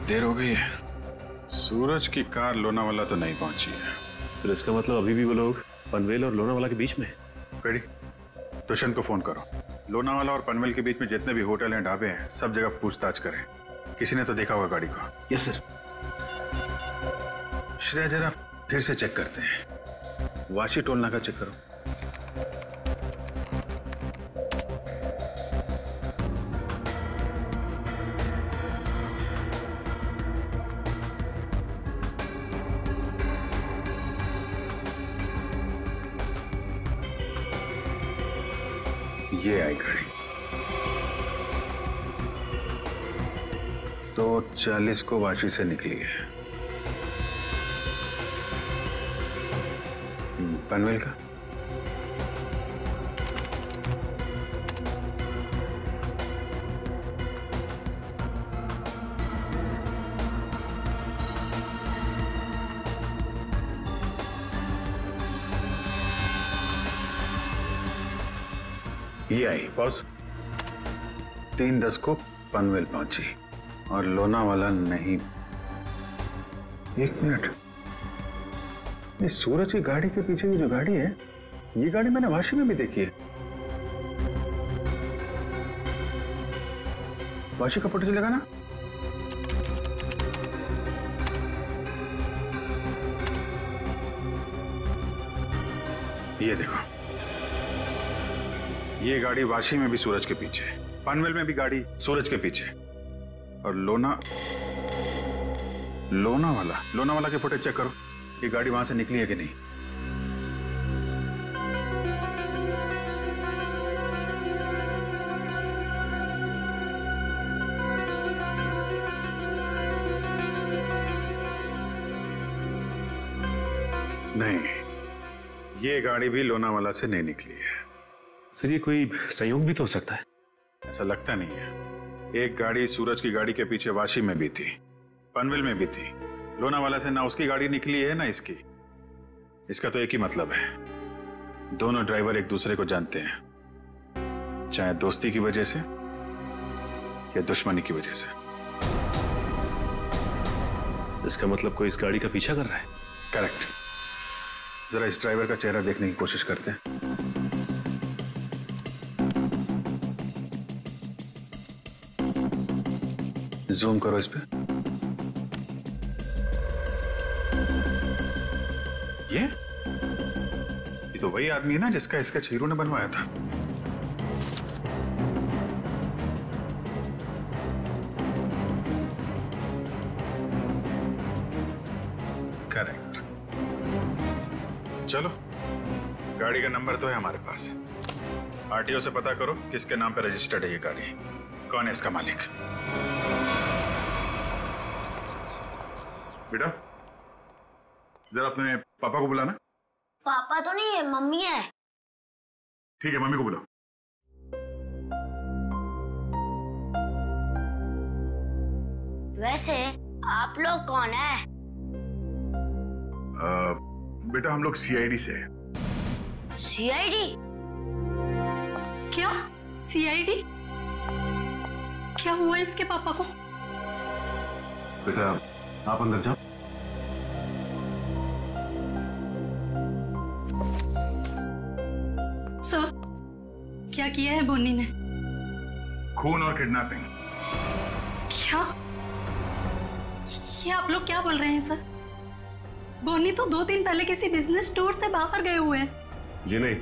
देर हो गई है, सूरज की कार लोनावाला तो नहीं पहुंची है। फिर इसका मतलब अभी भी वो लोग पनवेल और लोनावाला के बीच में है। पेड़ी, दुष्यंत को फोन करो। लोनावाला और पनवेल के बीच में जितने भी होटल हैं, ढाबे हैं, सब जगह पूछताछ करें। किसी ने तो देखा होगा गाड़ी को। Yes sir. श्रेया जरा फिर से चेक करते हैं, वाशी टोल नाका चेक करो। ये आई गाड़ी 2:40 को वाशी से निकली है। पनवेल का ये आई बॉस 3:10 को पनवेल पहुंची और लोनावाला नहीं। एक मिनट, ये सूरज की गाड़ी के पीछे की जो गाड़ी है, ये गाड़ी मैंने वाशी में भी देखी है। वाशी का फोटो चलेगा ना? ये देखो, ये गाड़ी वाशी में भी सूरज के पीछे, पनवेल में भी गाड़ी सूरज के पीछे, और लोनावाला के फुटेज चेक करो, ये गाड़ी वहां से निकली है कि नहीं। नहीं, ये गाड़ी भी लोनावाला से नहीं निकली है। सर ये कोई संयोग भी तो हो सकता है। ऐसा लगता नहीं है। एक गाड़ी सूरज की गाड़ी के पीछे वाशी में भी थी, पनवेल में भी थी, लोनावाला से ना उसकी गाड़ी निकली है ना इसकी। इसका तो एक ही मतलब है, दोनों ड्राइवर एक दूसरे को जानते हैं, चाहे दोस्ती की वजह से या दुश्मनी की वजह से। इसका मतलब कोई इस गाड़ी का पीछा कर रहा है। करेक्ट। जरा इस ड्राइवर का चेहरा देखने की कोशिश करते हैं। जूम करो इस पे। ये तो वही आदमी है ना जिसका इसका हीरो ने बनवाया था। करेक्ट। चलो, गाड़ी का नंबर तो है हमारे पास। आरटीओ से पता करो किसके नाम पे रजिस्टर्ड है ये गाड़ी, कौन है इसका मालिक। बेटा, जरा अपने पापा को बुलाना। पापा तो नहीं है, मम्मी है। ठीक है, मम्मी को बुलाओ। वैसे आप लोग कौन है? बेटा, हम लोग सीआईडी से। सीआईडी? क्या सीआईडी? क्या हुआ इसके पापा को? बेटा, आप अंदर जाओ। सर, क्या किया है बोनी ने? खून और किडनैपिंग। क्या? ये आप लोग क्या बोल रहे हैं सर? बोनी तो 2 दिन पहले किसी बिजनेस टूर से बाहर गए हुए हैं। जी नहीं,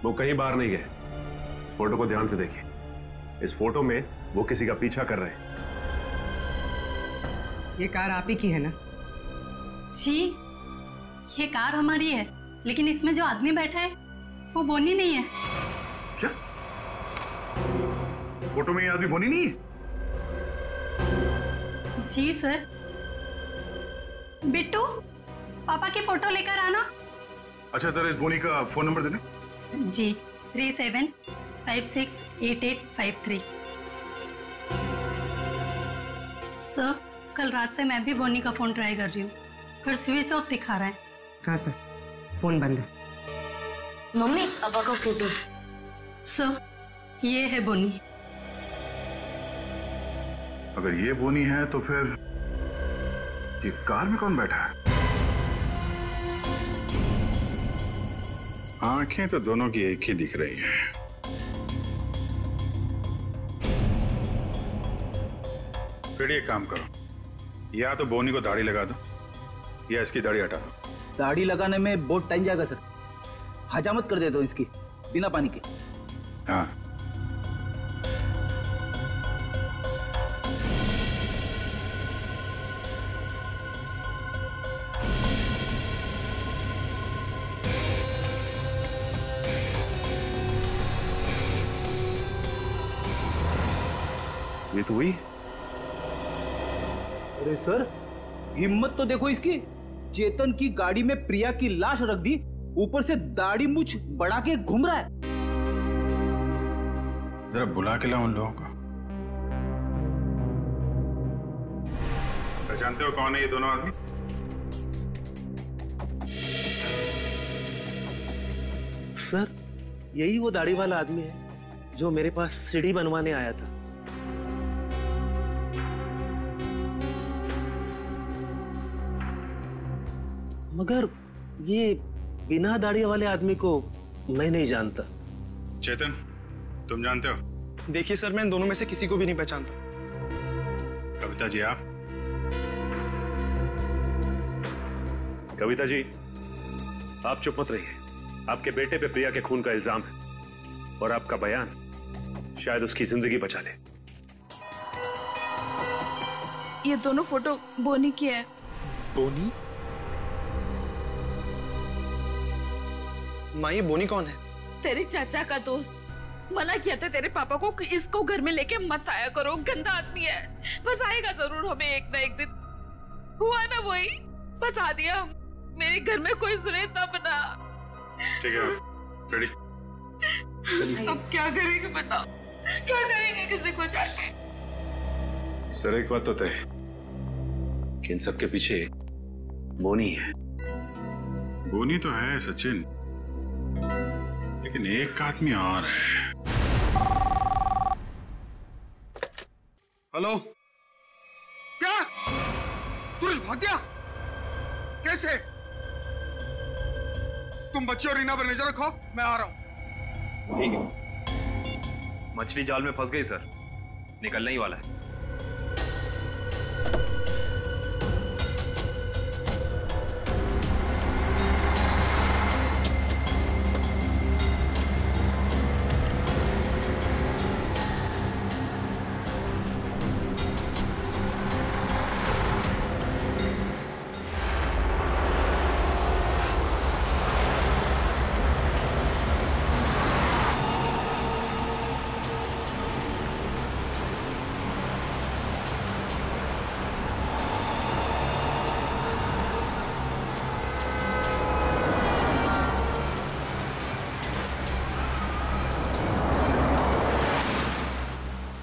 वो कहीं बाहर नहीं गए। इस फोटो को ध्यान से देखिए। इस फोटो में वो किसी का पीछा कर रहे हैं। ये कार आप ही की है ना? जी, ये कार हमारी है, लेकिन इसमें जो आदमी बैठा है वो बोनी नहीं है। क्या? फोटो में ये आदमी बोनी नहीं है? जी सर। बिट्टू, पापा की फोटो लेकर आना। अच्छा, जरा इस बोनी का फोन नंबर देना। जी, 37568853। सर, कल रात से मैं भी बोनी का फोन ट्राई कर रही हूँ, पर स्विच ऑफ दिखा रहा है। हाँ सर, फोन बंद है। मम्मी, पापा का फोटो। सर, ये है बोनी। अगर ये बोनी है तो फिर ये कार में कौन बैठा है? आंखें तो दोनों की एक ही दिख रही हैं। फिर ये काम करो, या तो बोनी को दाढ़ी लगा दो या इसकी दाढ़ी हटा दो। दाढ़ी लगाने में बहुत टाइम जाएगा सर, हजामत कर देता हूँ इसकी बिना पानी के। हाँ, ये तो वही। अरे सर, हिम्मत तो देखो इसकी। चेतन की गाड़ी में प्रिया की लाश रख दी, ऊपर से दाढ़ी मूछ बढ़ा के घूम रहा है। जरा बुला के लाओ उन लोगों को। पहचानते हो कौन है ये दोनों आदमी? सर, यही वो दाढ़ी वाला आदमी है जो मेरे पास सीढ़ी बनवाने आया था। मगर ये बिना दाढ़ी वाले आदमी को मैं नहीं जानता। चेतन, तुम जानते हो? देखिए सर, मैं इन दोनों में से किसी को भी नहीं पहचानता। कविता जी, आप? कविता जी, आप चुप मत रहिए। आपके बेटे पे प्रिया के खून का इल्जाम है और आपका बयान शायद उसकी जिंदगी बचा ले। ये दोनों फोटो बोनी की है। बोनी? माँ, ये बोनी कौन है? तेरे चाचा का दोस्त। मना किया था तेरे पापा को कि इसको घर में लेके मत आया करो, गंदा आदमी है। बस आएगा जरूर हमें एक ना एक दिन। हुआ ना वही, बस आ दिया। मेरे घर में कोई सुने तब ना। ठीक है, रेडी? अब क्या करेंगे बताओ, क्या करेंगे किसी को जाके? सर, एक बात तो तय कि इन सबके पीछे बोनी है। बोनी तो है सचिन, लेकिन एक आदमी और है। हेलो, क्या सूरज भाग गया? कैसे? तुम बच्चे और रीना पर नजर रखो, मैं आ रहा हूं। ठीक है। मछली जाल में फंस गई सर, निकलने ही वाला है।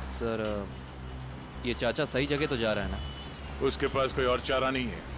सर, ये चाचा सही जगह तो जा रहा है ना? उसके पास कोई और चारा नहीं है।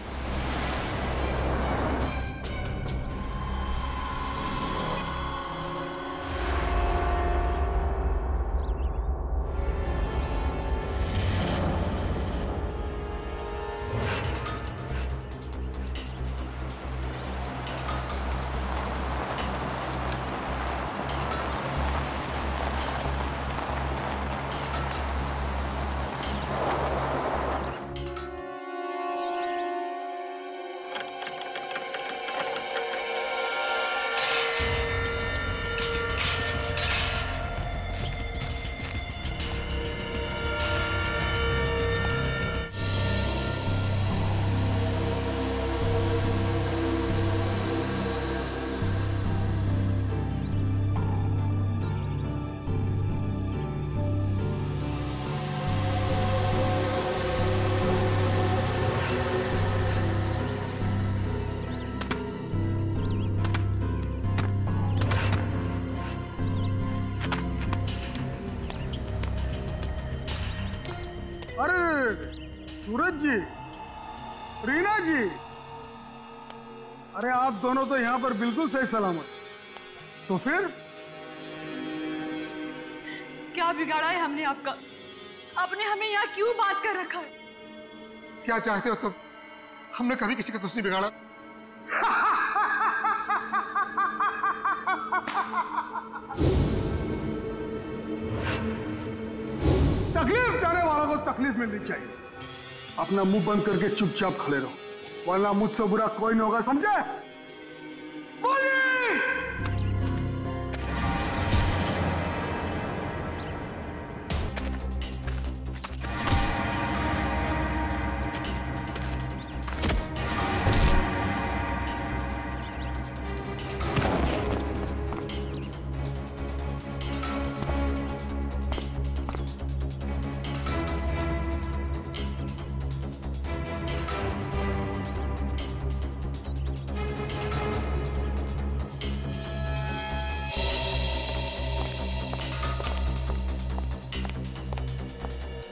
सूरज जी, रीना जी, अरे आप दोनों तो यहाँ पर बिल्कुल सही सलामत। तो फिर क्या बिगाड़ा है हमने आपका? आपने हमें यहाँ क्यों बात कर रखा है? क्या चाहते हो तुम? हमने कभी किसी का कुछ नहीं बिगाड़ा। तकलीफ देने वालों को तकलीफ मिलनी चाहिए। अपना मुंह बंद करके चुपचाप खड़े रहो, वरना मुझसे बुरा कोई नहीं होगा, समझे? बोलिए।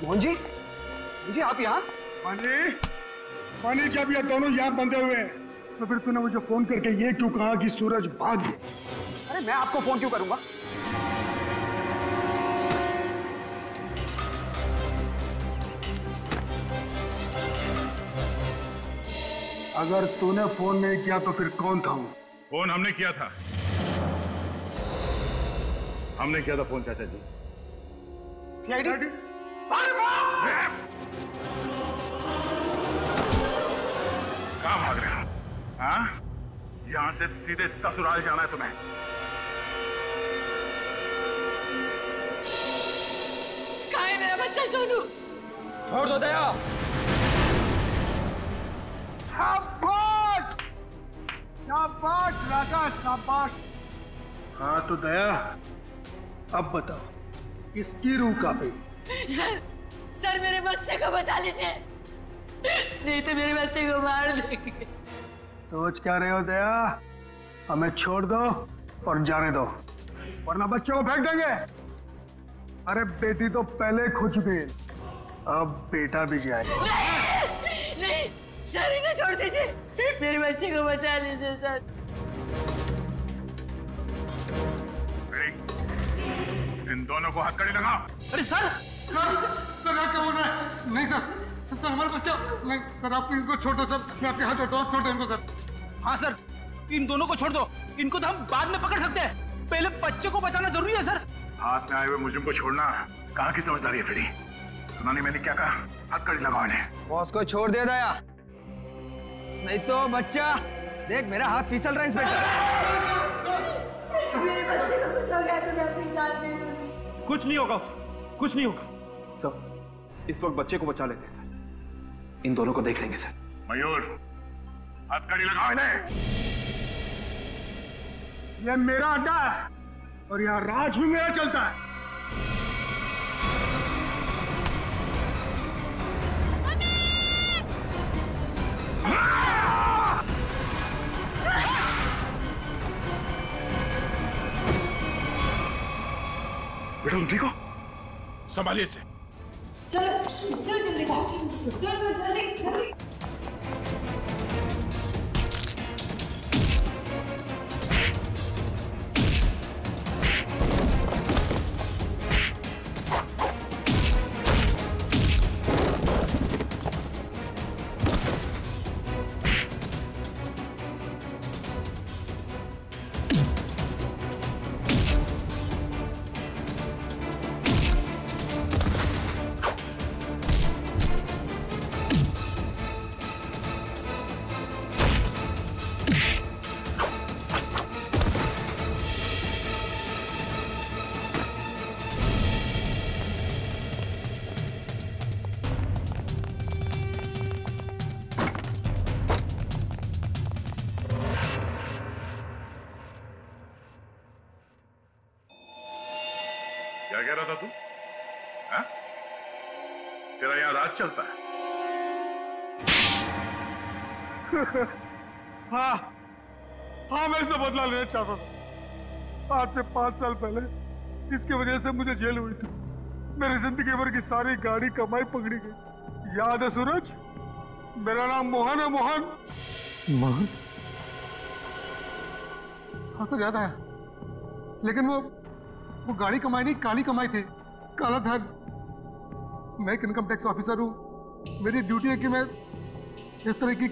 मोहन जी, जी आप यहाँ? पानी जब ये दोनों यहाँ बंधे हुए हैं, तो फिर तूने मुझे फोन करके ये क्यों कहा कि सूरज भाग गया? अरे मैं आपको फोन क्यों करूंगा? अगर तूने फोन नहीं किया तो फिर कौन था वो? फोन हमने किया था। हमने किया था फोन चाचा जी। सीआईडी? कहाँ भाग रहे हो? हाँ? यहां से सीधे ससुराल जाना है तुम्हें। कहाँ है मेरा बच्चा सोनू? छोड़ दो दया। शाबाश, शाबाश राजा, शाबाश। हाँ तो दया, अब बताओ किसकी रूह कांपे? सर मेरे बच्चे को बचा लीजिए, नहीं तो मेरे बच्चे को मार देंगे। सोच क्या रहे हो दया? हमें छोड़ दो और जाने दो, वरना बच्चों को फेंक देंगे। अरे बेटी तो पहले खो चुकी है, अब बेटा भी जाएगा। नहीं, सर इन्हें छोड़ दीजिए, मेरे बच्चे को बचा लीजिए सर। इन दोनों को हथकड़ी लगाओ। अरे सर सर आप क्या बोल रहे हैं? नहीं सर हमारा बच्चा नहीं सर, आप इनको छोड़ दो सर, मैं आपके हाथ छोड़ता हूँ, छोड़ दो इनको सर। हाँ सर, इन दोनों को छोड़ दो, इनको तो हम बाद में पकड़ सकते हैं, पहले बच्चे को बचाना जरूरी है सर। हाथ में आए हुए मुझे को छोड़ना कहाँ की समझदारी है फिरी? सुना नहीं मैंने क्या कहा? हथकड़ी लगाओ इन्हें। बॉस को छोड़ दे दया, नहीं तो बच्चा देख मेरा हाथ फिसल रहा है इंस्पेक्टर। मेरे बच्चे को कुछ हो गया तो मैं अपनी जान दे दूंगी। कुछ नहीं होगा उसे, कुछ नहीं होगा सर। इस वक्त बच्चे को बचा लेते हैं सर, इन दोनों को देख लेंगे सर। मयूर हथकड़ी लगाओ इन्हें। ये मेरा अड्डा है और यहाँ राज भी मेरा चलता है। बेटा तुम ठीक हो? संभालिए से। चलो जल्दी जल्दी। क्या कह रहा था तू? हाँ? तेरा यहाँ राज चलता है? हाँ मैं इससे बदला लेना चाहता था। आज से 5 साल पहले इसकी वजह से मुझे जेल हुई थी। मेरी जिंदगी भर की सारी गाड़ी कमाई पकड़ी गई। याद है सूरज? मेरा नाम मोहन है। मोहन मोहन हाँ सर याद है, लेकिन वो गाड़ी कमाई नहीं, काली कमाई थी, काला धन। मैं एक इनकम टैक्स ऑफिसर हूँ। मेरी ड्यूटी है कि मैं इस तरह की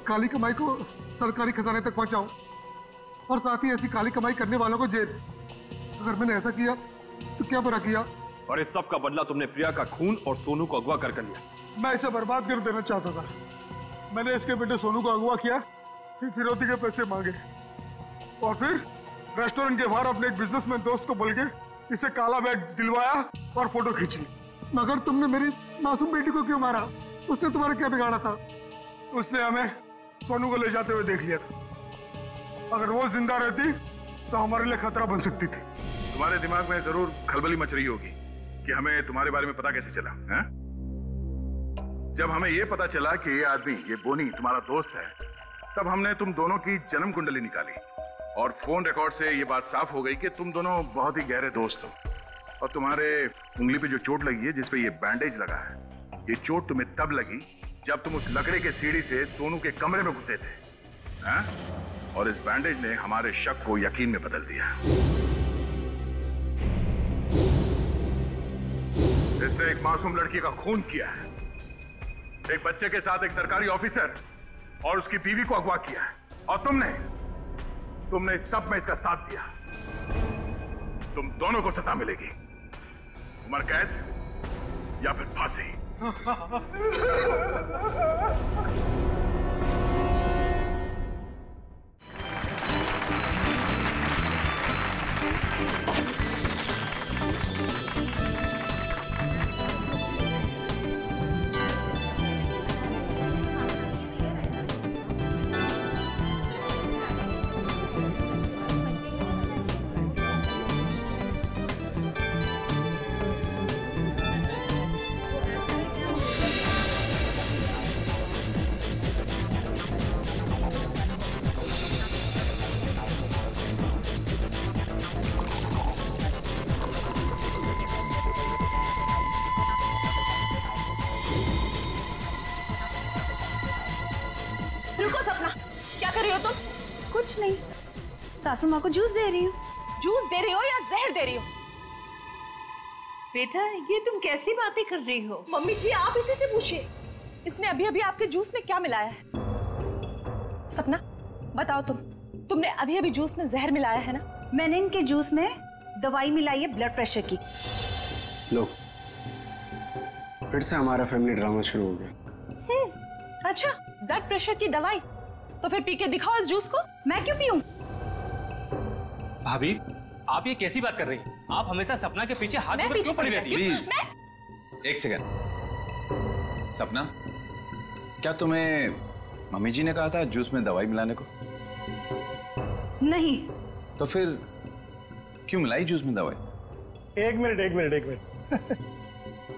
काली कमाई को सरकारी खजाने तक पहुंचाऊं और साथ ही ऐसी काली कमाई करने वालों को जेल। अगर मैंने ऐसा किया तो क्या बुरा किया? और इस सब का बदला तुमने प्रिया का खून और सोनू को अगवा कर लिया। मैं इसे बर्बाद कर देना चाहता था। मैंने इसके बेटे सोनू को अगवा किया, फिर फिरौती के पैसे मांगे और फिर रेस्टोरेंट के बाहर अपने एक बिजनेसमैन दोस्त को बोल के इसे काला बैग दिलवाया और फोटो खींची। मगर तुमने मेरी मासूम बेटी को क्यों मारा? उसने तुम्हारा क्या बिगाड़ा था? उसने हमें सोनू को ले जाते हुए देख लिया था। अगर वो जिंदा रहती तो हमारे लिए खतरा बन सकती थी। तुम्हारे दिमाग में जरूर खलबली मच रही होगी कि हमें तुम्हारे बारे में पता कैसे चला है? जब हमें ये पता चला कि ये आदमी, ये बोनी तुम्हारा दोस्त है, तब हमने तुम दोनों की जन्म कुंडली निकाली और फोन रिकॉर्ड से ये बात साफ हो गई कि तुम दोनों बहुत ही गहरे दोस्त हो। और तुम्हारे उंगली पे जो चोट लगी है, जिसपे ये बैंडेज लगा है, ये चोट तुम्हें तब लगी जब तुम उस लकड़े के सीढ़ी से सोनू के कमरे में घुसे थे। हाँ? और इस बैंडेज ने हमारे शक को यकीन में बदल दिया। इसने एक मासूम लड़की का खून किया है, एक बच्चे के साथ एक सरकारी ऑफिसर और उसकी बीवी को अगवा किया है, और तुमने इस सब में इसका साथ दिया। तुम दोनों को सजा मिलेगी, उम्र कैद या फिर फांसी। क्या कर रही हो तुम? कुछ नहीं, सासू माँ को जूस दे रही हूँ। जूस दे रही हो या जहर दे रही हो? बेटा ये तुम कैसी बातें कर रही हो? मम्मी जी आप इसी से पूछिए, इसने अभी अभी आपके जूस में क्या मिलाया है? सपना बताओ तुमने अभी अभी जूस में जहर मिलाया है ना? मैंने इनके जूस में दवाई मिलाई है ब्लड प्रेशर की। लो, फिर से हमारा फैमिली ड्रामा शुरू हो गया। अच्छा, ब्लड प्रेशर की दवाई? तो फिर पी के दिखाओ इस जूस को। मैं क्यों पीऊं? भाभी आप ये कैसी बात कर रही हैं? आप हमेशा सपना के पीछे हाथ पकड़ क्यों पड़ी रहती हैं? प्लीज एक सेकंड। सपना, क्या तुम्हें मम्मी जी ने कहा था जूस में दवाई मिलाने को? नहीं। तो फिर क्यों मिलाई जूस में दवाई? एक मिनट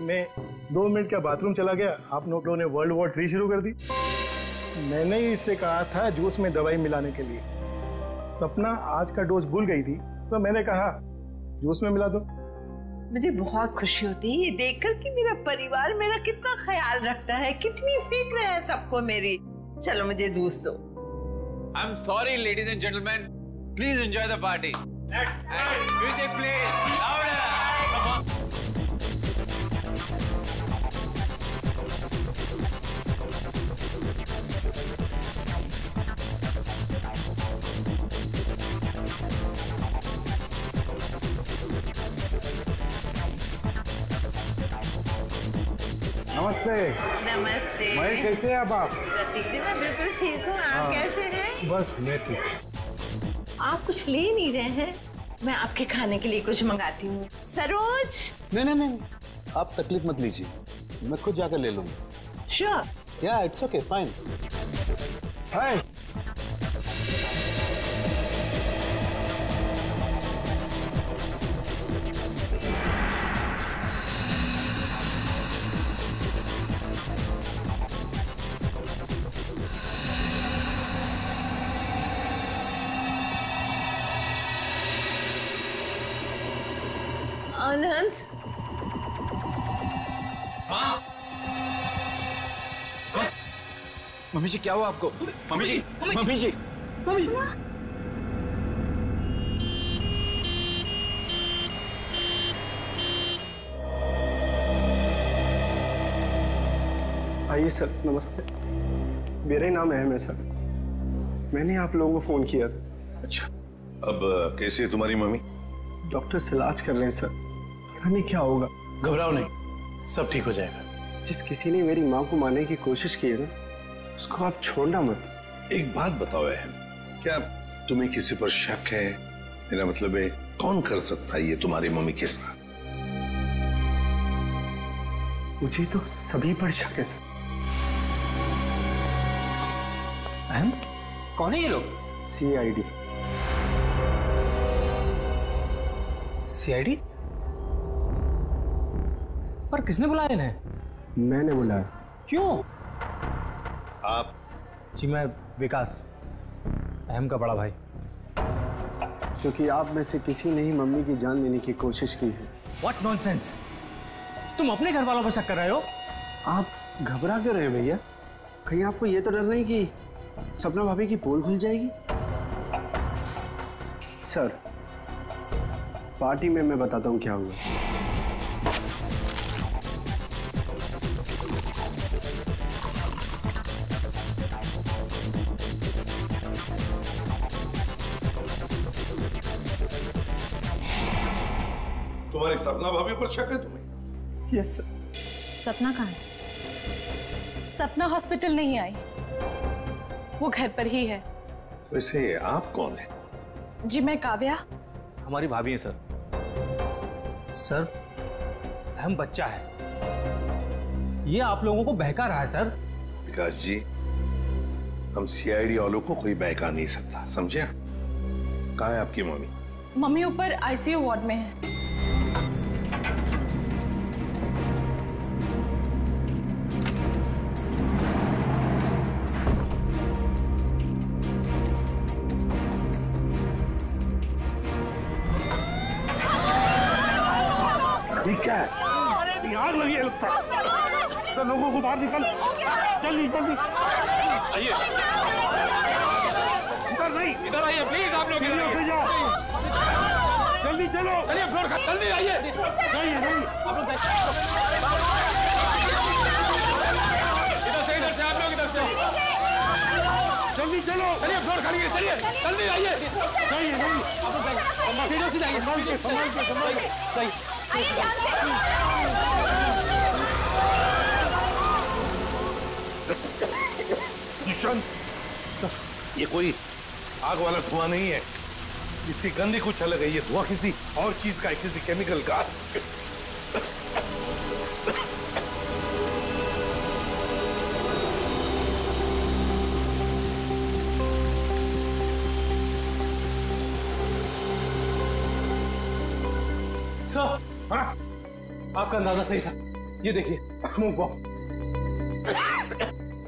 मैं 2 मिनट का बाथरूम चला गया, आप लोगों ने वर्ल्ड वॉर 3 शुरू कर दी। मैंने ही इससे कहा था जूस में दवाई मिलाने के लिए। सपना आज का डोज भूल गई थी तो मैंने कहा जूस में मिला दो। मुझे बहुत खुशी होती है ये देखकर कि मेरा परिवार मेरा कितना ख्याल रखता है, कितनी फिक्र है सबको मेरी। चलो मुझे जूस दो। I am sorry ladies and gentleman, please enjoy the party. Music please louder. नमस्ते। नमस्ते। मैं कैसे हैं आप? प्रतीक जी मैं बिल्कुल ठीक हूँ, आप कैसे हैं? बस मैं ठीक हूँ। आप कुछ ले नहीं रहे हैं, मैं आपके खाने के लिए कुछ मंगाती हूँ। सरोज। नहीं, आप तकलीफ मत लीजिए, मैं खुद जाकर ले लूंगा। श्योर। या it's okay, fine. Hi. Anand. Mummy ji क्या हुआ आपको? मम्मी जी। आइए सर, नमस्ते। मेरा ही नाम अहम है सर, मैंने आप लोगों को फोन किया था। अच्छा, अब कैसी है तुम्हारी मम्मी? डॉक्टर से इलाज कर रहे हैं सर, पता नहीं क्या होगा। घबराओ नहीं, सब ठीक हो जाएगा। जिस किसी ने मेरी माँ को मारने की कोशिश की है ना, उसको आप छोड़ना मत। एक बात बताओ अहम, क्या तुम्हें किसी पर शक है? मेरा मतलब है कौन कर सकता है ये तुम्हारी मम्मी के साथ? मुझे तो सभी पर शक है सर। अहम, कौन है ये लोग? CID। CID? पर किसने बुलाया इन्हें? मैंने बुलाया। क्यों? आप? जी मैं विकास, अहम का बड़ा भाई। क्योंकि आप में से किसी ने ही मम्मी की जान लेने की कोशिश की है। What nonsense! तुम अपने घर वालों पर शक कर रहे हो? आप घबरा क्यों रहे भैया? कहीं आपको ये तो डर नहीं कि सपना भाभी की पोल खुल जाएगी? सर, पार्टी में मैं बताता हूँ क्या हुआ। तुम्हारी सपना भाभी पर शक है तुम्हें? Yes sir. सपना कहाँ है? सपना हॉस्पिटल नहीं आई, वो घर पर ही है। वैसे आप कौन है? जी मैं काव्या। हमारी भाभी है सर। सर, अहम बच्चा है, ये आप लोगों को बहका रहा है सर। विकास जी, हम CID वालों को कोई बहका नहीं सकता, समझे? कहाँ है आपकी मम्मी? मम्मी ऊपर ICU वार्ड में है। ठीक है, आग लगी है लगता है। तो लोगों को बाहर निकल, जल्दी जल्दी। आइए। चलो चलिए फ्लोर का जल्दी आइए। नहीं नहीं आप लोग इधर से आप लोग इधर से जल्दी चलो। चलिए फ्लोर खाली है, चलिए जल्दी आइए। नहीं नहीं आप लोग सीधे से जाइए। संभाल के निशांत, ये कोई आग वाला धुआं नहीं है, इसकी गंदी कुछ अलग है। ये धुआं किसी और चीज का है, किसी केमिकल का। सर, आपका अंदाजा सही था। ये देखिए smoke bomb.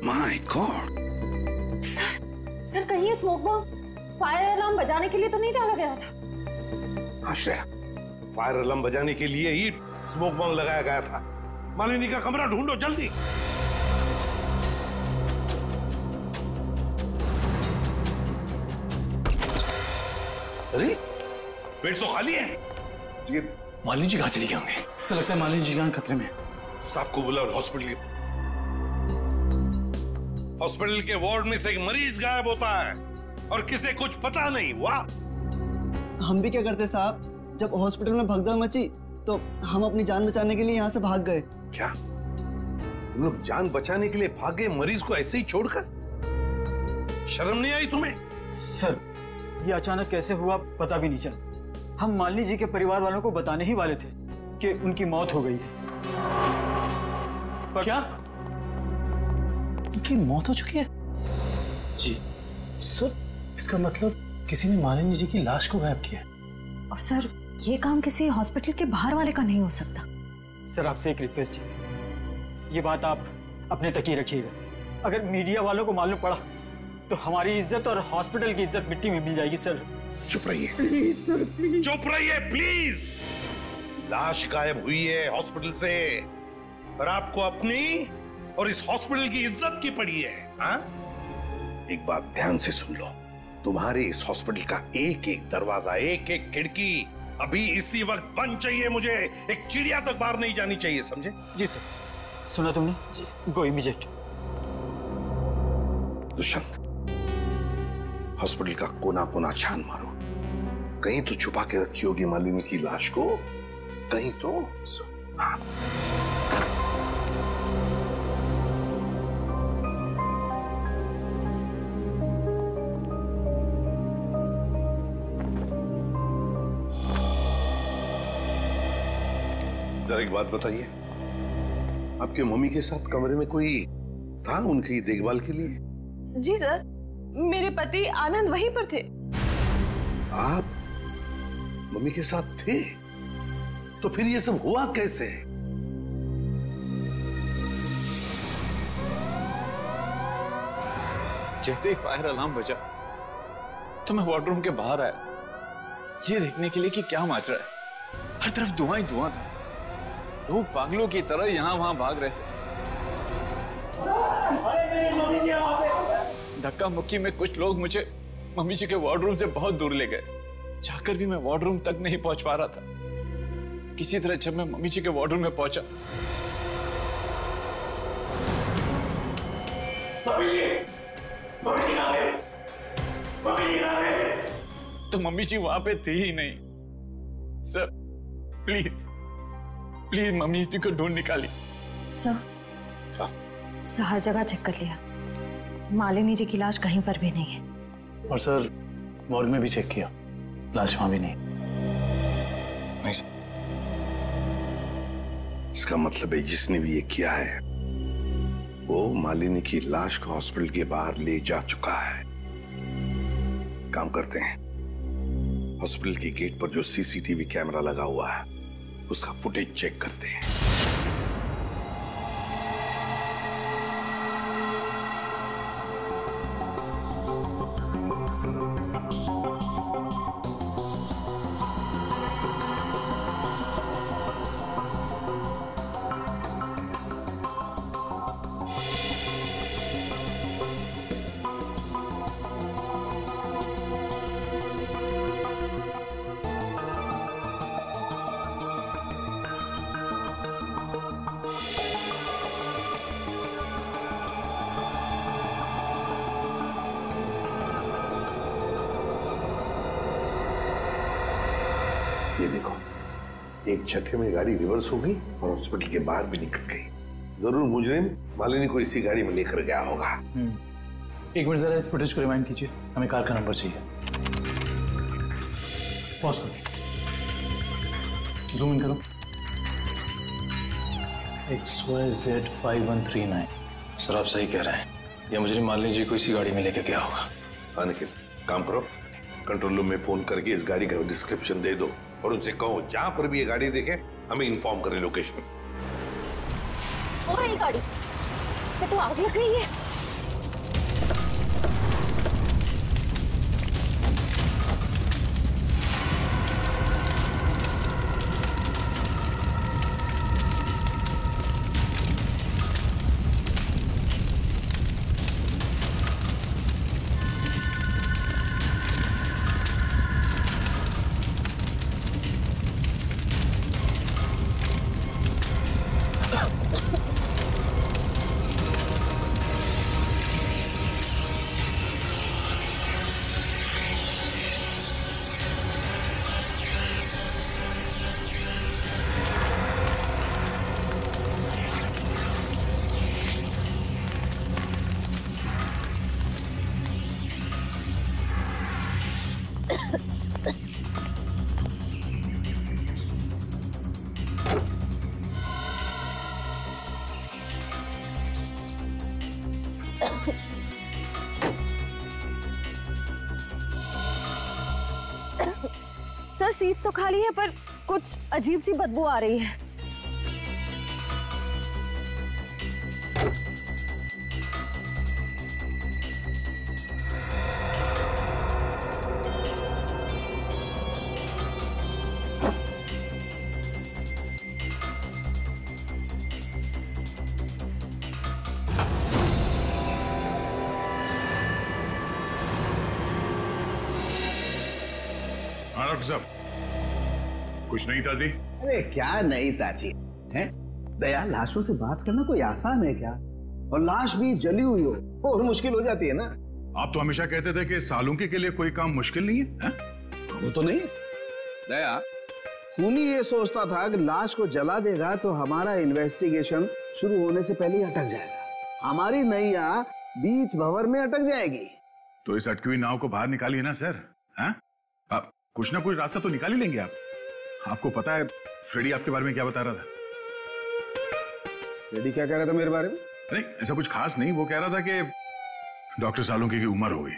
My God. Sir कहीं ये स्मोक बॉम्ब फायर अलार्म बजाने के लिए तो नहीं डाला गया था? आश्रया, फायर अलार्म बजाने के लिए ही स्मोक बॉम्ब लगाया गया था। मालिनी का कमरा ढूंढो जल्दी। अरे पेट तो खाली है। ये मालिनी जी कहाँ चली गई होंगे? ऐसा लगता है मालिनी जी जान खतरे में। स्टाफ को बुलाओ हॉस्पिटल के वार्ड में से एक मरीज गायब होता है और किसे कुछ पता नहीं। वाह। हम भी क्या करते साहब, जब हॉस्पिटल में भगदड़ मची तो हम अपनी जान बचाने के लिए यहाँ से भाग गए। क्या तुम लोग जान बचाने के लिए भागे, मरीज को ऐसे ही छोड़कर? शर्म नहीं आई तुम्हें? सर ये अचानक कैसे हुआ पता भी नहीं चला। हम मालिनी जी के परिवार वालों को बताने ही वाले थे कि उनकी मौत हो गई है। पर क्या उनकी मौत हो चुकी है? जी सर, इसका मतलब किसी ने मालिनी जी की लाश को गायब किया है। और सर ये काम किसी हॉस्पिटल के बाहर वाले का नहीं हो सकता। सर आपसे एक रिक्वेस्ट है, ये बात आप अपने तक ही रखिएगा। अगर मीडिया वालों को मालूम पड़ा तो हमारी इज्जत और हॉस्पिटल की इज्जत मिट्टी में मिल जाएगी। सर चुप रहिए प्लीज सर, प्लीज चुप रहिए प्लीज। लाश गायब हुई है हॉस्पिटल से और आपको अपनी और इस हॉस्पिटल की इज्जत की पड़ी है। हाँ? एक बात ध्यान से सुन लो, तुम्हारे इस हॉस्पिटल का एक एक दरवाजा, एक एक खिड़की अभी इसी वक्त बंद चाहिए। मुझे एक चिड़िया तक बाहर नहीं जानी चाहिए, समझे? जी सर। सुना तुमने? गो इमीडिएट। दुष्यंत, हॉस्पिटल का कोना कोना छान मारो। कहीं तो छुपा के रखी होगी मालिनी की लाश को, कहीं तो। हाँ। जरा एक बात बताइए, आपके मम्मी के साथ कमरे में कोई था उनकी देखभाल के लिए? जी सर, मेरे पति आनंद वहीं पर थे। आप मम्मी के साथ थे? तो फिर ये सब हुआ कैसे? जैसे ही फायर अलार्म बजा तो मैं वार्डरूम के बाहर आया, ये देखने के लिए कि क्या मच रहा है। हर तरफ धुआं ही धुआं था। लोग पागलों की तरह यहां वहां भाग रहे थे। धक्का मुक्की में कुछ लोग मुझे मम्मी जी के वार्डरूम से बहुत दूर ले गए। जाकर भी मैं वार्डरूम तक नहीं पहुंच पा रहा था। किसी तरह जब मैं मम्मी जी के वार्डरूम में पहुंचा तो मम्मी जी वहां पे थी ही नहीं। सर प्लीज प्लीज मम्मी जी को ढूंढ निकाली। सर हर जगह चेक कर लिया, मालिनी जी की लाश कहीं पर भी नहीं है। और सर वार्ड में भी चेक किया, लाश वहां भी नहीं। इसका मतलब है जिसने भी ये किया है वो मालिनी की लाश को हॉस्पिटल के बाहर ले जा चुका है। काम करते हैं, हॉस्पिटल के गेट पर जो सीसीटीवी कैमरा लगा हुआ है उसका फुटेज चेक करते हैं। ये देखो, एक झटके में गाड़ी रिवर्स हो गई और हॉस्पिटल के बाहर भी निकल गई। जरूर मुजरिम मालिनी को इसी गाड़ी में लेकर गया होगा। एक मिनट जरा इस फुटेज को रिवाइंड कीजिए, हमें कार का नंबर चाहिए। पॉज करो, जूम इन करो। XYZ5139। सर आप सही कह रहे हैं, या मुझे मालिनी जी को इसी गाड़ी में लेके गया होगा। हाँ निखिल, काम करो, कंट्रोल रूम में फोन करके इस गाड़ी का डिस्क्रिप्शन दे दो और उनसे कहो जहां पर भी ये गाड़ी देखे हमें इन्फॉर्म करें लोकेशन। और ये गाड़ी ये तो आग लग गई है। सर सीट्स तो खाली है पर कुछ अजीब सी बदबू आ रही है। डॉक्टर साहब, कुछ नहीं ताजी? अरे क्या नहीं ताजी है? दया, लाशों से बात करना कोई आसान है क्या? और लाश भी जली हुई हो और मुश्किल हो जाती है ना। आप तो हमेशा कहते थे कि सालुंकी के लिए कोई काम मुश्किल नहीं है, वो तो नहीं दया, खूनी ये सोचता था कि लाश को जला देगा तो हमारा इन्वेस्टिगेशन शुरू होने से पहले ही अटक जाएगा, हमारी नैया बीच भंवर में अटक जाएगी। तो इस अटकी हुई नाव को बाहर निकालिए ना सर। हैं? आप कुछ ना कुछ रास्ता तो निकाल ही लेंगे आप। आपको पता है फ्रेडी आपके बारे में क्या बता रहा था? फ्रेडी क्या कह रहा था मेरे बारे में? नहीं ऐसा कुछ खास नहीं, वो कह रहा था कि डॉक्टर सालुंकी की उम्र हो गई।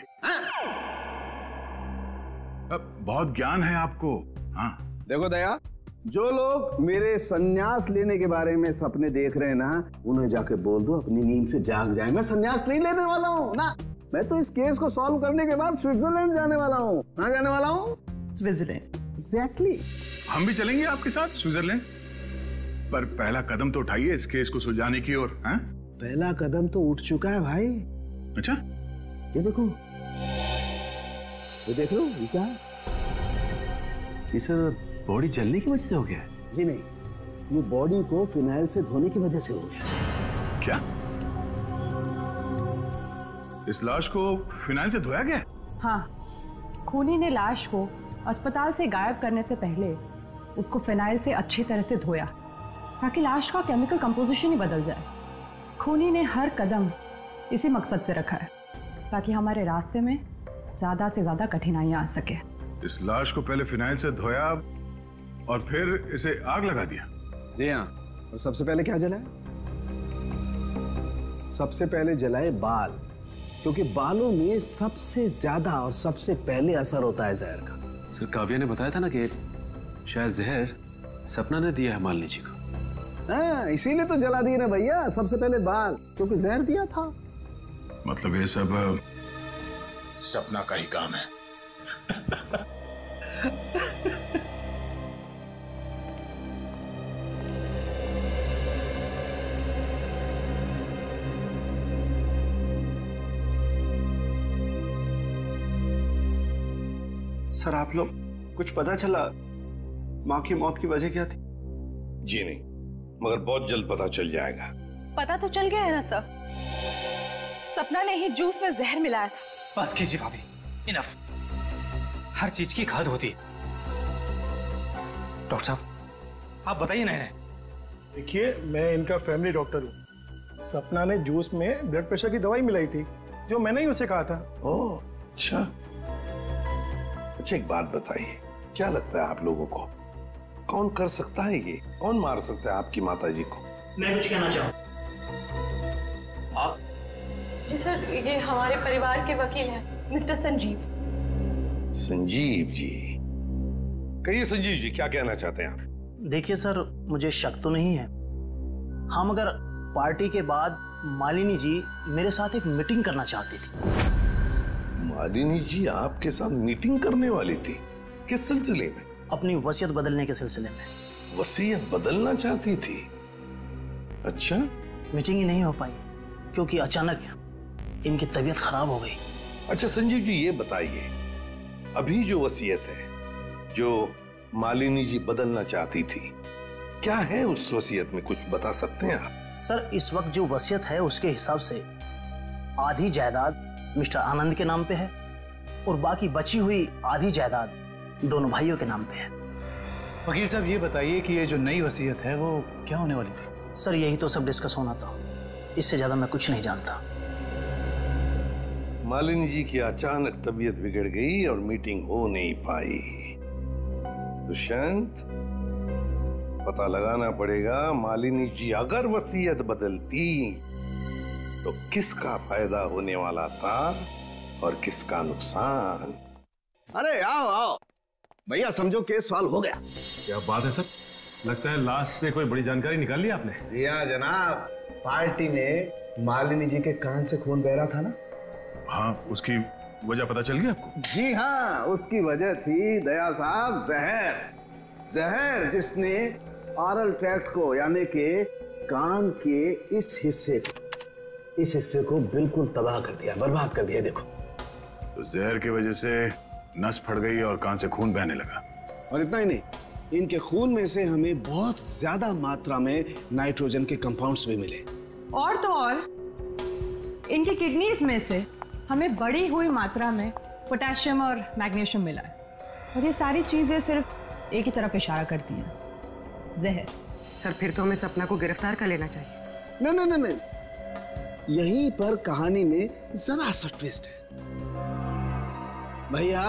अब बहुत ज्ञान है आपको। हाँ देखो दया, जो लोग मेरे संन्यास लेने के बारे में सपने देख रहे हैं ना, उन्हें जाके बोल दो अपनी नींद से जाग जाए। मैं संन्यास नहीं लेने वाला हूँ ना, मैं तो इस केस को सॉल्व करने के बाद स्विट्जरलैंड जाने वाला हूँ। कहाँ जाने वाला हूँ? स्विट्जरलैंड। एग्जैक्टली। हम भी चलेंगे आपके साथ स्विट्जरलैंड, पर पहला कदम तो उठाइए इस केस को सुलझाने की ओर। पहला कदम तो उठ चुका है भाई। अच्छा ये देखो, ये देख लो, ये क्या? ये सर बॉडी जलने की वजह से हो गया है? जी नहीं, ये बॉडी को फिनाइल से धोने की वजह से हो गया। क्या? इस लाश को फिनाइल से धोया गया? हाँ, खूनी ने लाश को अस्पताल से गायब करने से पहले उसको फिनाइल से अच्छी तरह से धोया ताकि लाश का केमिकल कंपोजिशन ही बदल जाए। खूनी ने हर कदम इसी मकसद से रखा है ताकि हमारे रास्ते में ज्यादा से ज्यादा कठिनाइयां आ सके। इस लाश को पहले फिनाइल से धोया और फिर इसे आग लगा दिया? जी हाँ। और सबसे पहले क्या जलाए? सबसे पहले जलाए बाल, क्योंकि बालों में सबसे ज्यादा और सबसे पहले असर होता है जहर का। सर काव्या ने बताया था ना कि शायद जहर सपना ने दिया है मालिनी जी को। हाँ, इसीलिए तो जला दिए ना भैया, सबसे पहले बाल, क्योंकि जहर दिया था। मतलब ये सब सपना का ही काम है। सर आप लोग कुछ पता चला माँ की मौत की वजह क्या थी? जी नहीं, मगर बहुत जल्द पता चल जाएगा। पता तो चल गया है ना सर, सपना ने ही जूस में जहर मिलाया था। बस कीजिए भाभी, इनफ। हर चीज की खाद होती है। डॉक्टर साहब आप बताइए ना इन्हें। देखिए, मैं इनका फैमिली डॉक्टर हूँ। सपना ने जूस में ब्लड प्रेशर की दवाई मिलाई थी, जो मैंने ही उसे कहा था। ओह, अच्छा। अच्छा, एक बात बताइए, क्या लगता है आप लोगों को कौन कर सकता है ये? कौन मार सकता है आपकी माता जी को? मैं कुछ कहना चाहूँ। आप? जी सर, ये हमारे परिवार के वकील हैं, मिस्टर संजीव। संजीव जी, कहिए संजीव जी, क्या कहना चाहते हैं आप? देखिए सर, मुझे शक तो नहीं है। हाँ, मगर पार्टी के बाद मालिनी जी मेरे साथ एक मीटिंग करना चाहती थी। मालिनी जी आपके साथ मीटिंग करने वाली थी? किस सिलसिले में? अपनी वसीयत बदलने के सिलसिले में। वसीयत बदलना चाहती थी? अच्छा। मीटिंग ही नहीं हो पाई क्योंकि अचानक इनकी तबीयत खराब हो गई। अच्छा संजीव जी, ये बताइए, अभी जो वसीयत है जो मालिनी जी बदलना चाहती थी, क्या है उस वसीयत में, कुछ बता सकते हैं आप? सर, इस वक्त जो वसीयत है उसके हिसाब से आधी जायदाद मिस्टर आनंद के नाम पे है और बाकी बची हुई आधी जायदाद दोनों भाइयों के नाम पे है। वकील साहब, ये बताइए कि ये जो नई वसीयत है वो क्या होने वाली थी? सर, यही तो सब डिस्कस होना था, इससे ज्यादा मैं कुछ नहीं जानता। मालिनी जी की अचानक तबीयत बिगड़ गई और मीटिंग हो नहीं पाई। दुष्यंत, पता लगाना पड़ेगा मालिनी जी अगर वसीयत बदलती तो किसका फायदा होने वाला था और किसका नुकसान। अरे आओ आओ भैया, समझो केस सॉल्व हो गया। क्या बात है सर, लगता है लाश से कोई बड़ी जानकारी निकाल ली आपने। रिया जनाब, पार्टी में मालिनी जी के कान से खून बह रहा था ना। हाँ, उसकी वजह पता चल गई आपको? जी हाँ, उसकी वजह थी दया साहब जहर। जहर जिसने ऑरल ट्रैक्ट को यानी कि कान के इस हिस्से को बिल्कुल तबाह कर दिया, बर्बाद कर दिया। देखो, तो जहर की वजह से नस फट गई और कान से खून बहने लगा। और इतना ही नहीं, इनके खून में से हमें बहुत ज्यादा मात्रा में नाइट्रोजन के कंपाउंड्स भी मिले। और तो और इनकी किडनीज में से हमें बढ़ी हुई मात्रा में पोटेशियम और मैग्नीशियम मिला है। और ये सारी चीजें सिर्फ एक ही तरफ इशारा करती हैं, जहर। सर, फिर तो हमें सपना को गिरफ्तार कर लेना चाहिए। नहीं, यहीं पर कहानी में जरा सा ट्विस्ट है। भैया,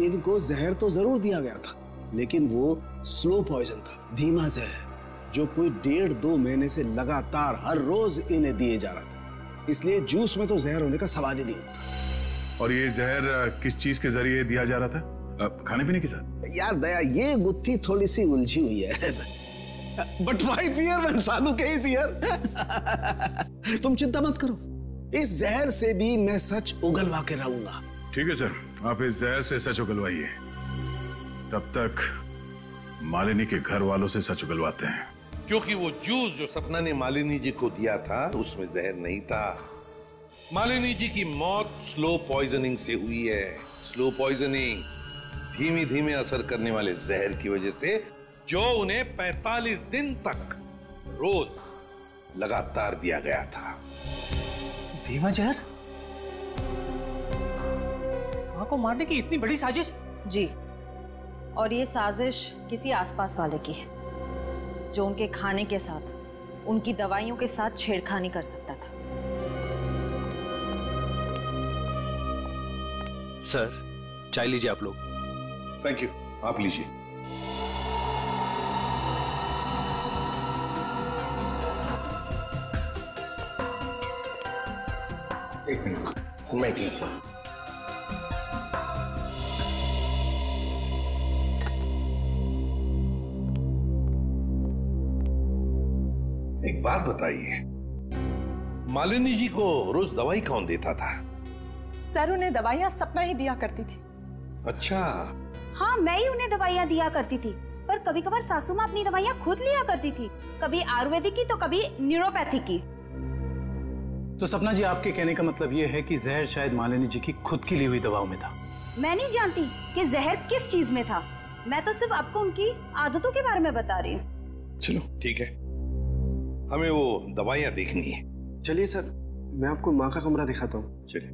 इनको जहर तो जरूर दिया गया था, लेकिन वो स्लो पॉइजन था, धीमा जहर, जो कोई 1.5-2 महीने से लगातार हर रोज इन्हें दिए जा रहा था। इसलिए जूस में तो जहर होने का सवाल ही नहीं होता। और ये जहर किस चीज के जरिए दिया जा रहा था? खाने पीने के साथ? यार दया, ये गुत्थी थोड़ी सी उलझी हुई है। बट व्हाई फियर व्हेन सानू केस हियर? तुम चिंता मत करो, इस जहर से भी मैं सच उगलवा के रहूंगा। ठीक है सर, आप इस जहर से सच उगलवाइए, तब तक मालिनी के घर वालों से सच उगलवाते हैं। क्योंकि वो जूस जो सपना ने मालिनी जी को दिया था उसमें जहर नहीं था। मालिनी जी की मौत स्लो पॉइजनिंग से हुई है। स्लो पॉइजनिंग, धीमे धीमे असर करने वाले जहर की वजह से, जो उन्हें 45 दिन तक रोज लगातार दिया गया था। धीमा जहर? मां को मारने की इतनी बड़ी साजिश? जी, और ये साजिश किसी आसपास वाले की है जो उनके खाने के साथ, उनकी दवाइयों के साथ छेड़खानी कर सकता था। सर, चाय लीजिए आप लोग। थैंक यू, आप लीजिए। एक मिनट, मैं एक बात बताइए, मालिनी जी को रोज दवाई कौन देता था? सर, उन्हें दवाइयाँ सपना ही दिया करती थी। अच्छा। हाँ, मैं ही उन्हें दवाइयाँ दिया करती थी, पर कभी कभार सासू माँ अपनी दवाइयाँ खुद लिया करती थी, कभी आयुर्वेदिक की तो कभी न्यूरोपैथिक की। तो सपना जी, आपके कहने का मतलब ये है कि जहर शायद मालिनी जी की खुद की ली हुई दवाओं में था? मैं नहीं जानती कि जहर किस चीज में था, मैं तो सिर्फ आपको उनकी आदतों के बारे में बता रही हूँ। चलो ठीक है, हमें वो दवाइयाँ देखनी है। चलिए सर, मैं आपको माँ का कमरा दिखाता हूँ। चलिए।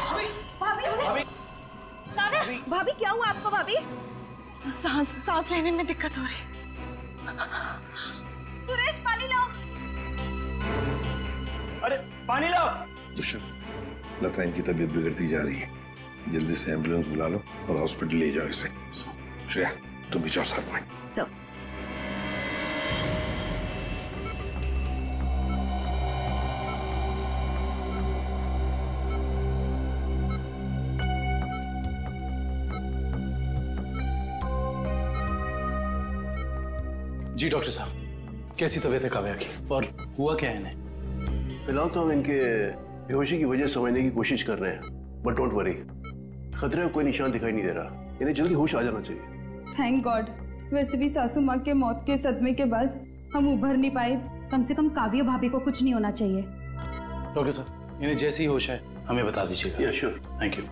भाभी भाभी क्या हुआ आपको भाभी? सांस लेने में दिक्कत हो रही। सुरेश पानी लाओ। अरे पानी लाओ। दुष्यंत, लता इनकी तबीयत बिगड़ती जा रही है, जल्दी से एम्बुलेंस बुला लो और हॉस्पिटल ले जाओ इसे। श्रेया तुम भी जाओ साथ में। जी डॉक्टर साहब, कैसी तबीयत है काव्या की और हुआ क्या है इन्हें? फिलहाल तो हम इनके बेहोशी की वजह समझने की कोशिश कर रहे हैं, बट डोंट वरी, खतरे का कोई निशान दिखाई नहीं दे रहा। इन्हें जल्दी होश आ जाना चाहिए। Thank God. वैसे भी सासू माँ के मौत के सदमे के बाद हम उभर नहीं पाए। कम से कम काव्या भाभी को कुछ नहीं होना चाहिए। डॉक्टर साहब, इन्हें जैसी होश है हमें बता दीजिएगा। या श्योर। Thank you.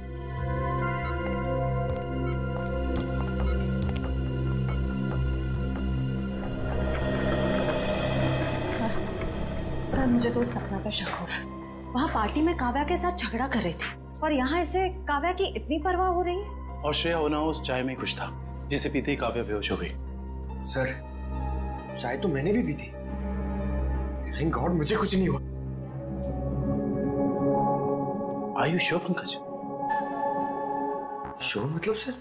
सर मुझे तो उस सपना पर शक हो रहा है। वहाँ पार्टी में काव्या के साथ झगड़ा कर रही थी और यहाँ इसे काव्या की इतनी परवाह हो रही है। और श्रेया होना उस चाय में खुश था जिसे पीते ही काव्या बेहोश हो गई। सर चाय तो मैंने भी पी थी। थैंक गॉड मुझे कुछ नहीं हुआ। Are you sure Pankaj? Sure मतलब सर?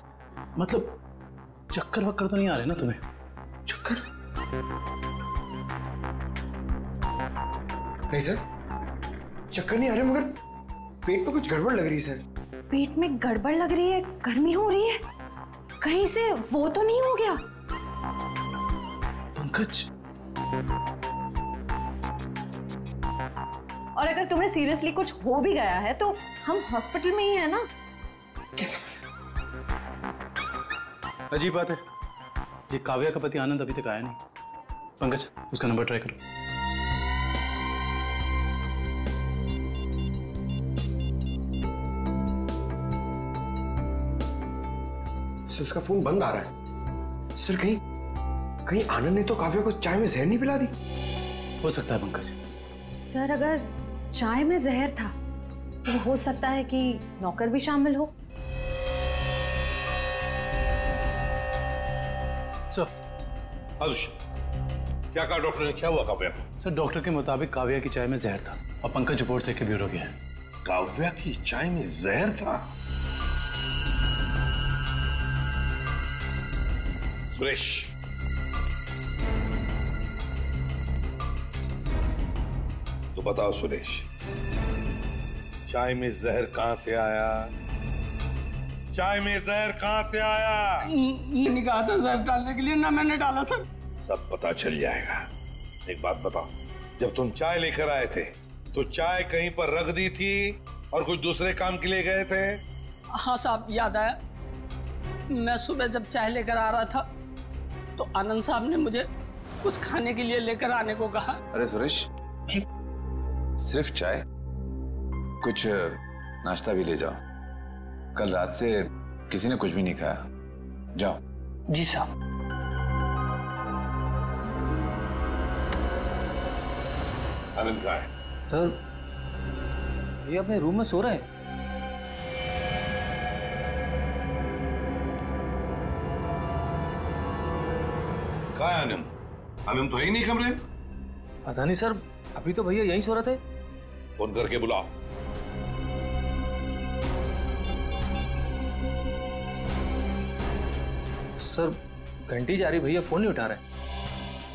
मतलब चक्कर वक्कर तो नहीं आ रहे ना तुम्हें? चक्कर नहीं सर, चक्कर नहीं आ रहे, मगर पेट में कुछ गड़बड़ लग रही है सर। पेट में गड़बड़ लग रही है, गर्मी हो रही है, कहीं से वो तो नहीं हो गया? पंकज, और अगर तुम्हें सीरियसली कुछ हो भी गया है तो हम हॉस्पिटल में ही है ना। कैसे? अजीब बात है, ये काव्या का पति आनंद अभी तक आया नहीं। पंकज, उसका नंबर ट्राई करो। सर उसका फोन बंद आ रहा है। सर कहीं आनंद ने तो काव्या को चाय में जहर नहीं पिला दी? हो सकता है पंकज। सर अगर चाय में जहर था तो हो सकता है कि नौकर भी शामिल हो। सर क्या कहा डॉक्टर ने? क्या हुआ काव्या को? सर डॉक्टर के मुताबिक काव्या की चाय में जहर था और पंकज रिपोर्ट से के ब्यूरो गया है। काव्या की चाय में जहर था? सुरेश, तो बताओ सुरेश, चाय में जहर कहां से आया? चाय में जहर कहां से आया? मैंने कहा था जहर डालने के लिए, ना मैंने डाला सर। सब पता चल जाएगा। एक बात बताओ, जब तुम चाय लेकर आए थे तो चाय कहीं पर रख दी थी और कुछ दूसरे काम के लिए गए थे? हाँ साहब, याद आया। मैं सुबह जब चाय लेकर आ रहा था तो आनंद साहब ने मुझे कुछ खाने के लिए लेकर आने को कहा। अरे सुरेश, सिर्फ चाय? कुछ नाश्ता भी ले जाओ। कल रात से किसी ने कुछ भी नहीं खाया। जाओ। जी साहब। आनंद कहाँ है? सर ये अपने रूम में सो रहे हैं। कहाँ है आनंद? आनंद तो है ही नहीं कमरे में। पता नहीं सर, अभी तो भैया यहीं सो रहे थे। फोन करके बुलाओ। सर घंटी जा रही, भैया फोन नहीं उठा रहे।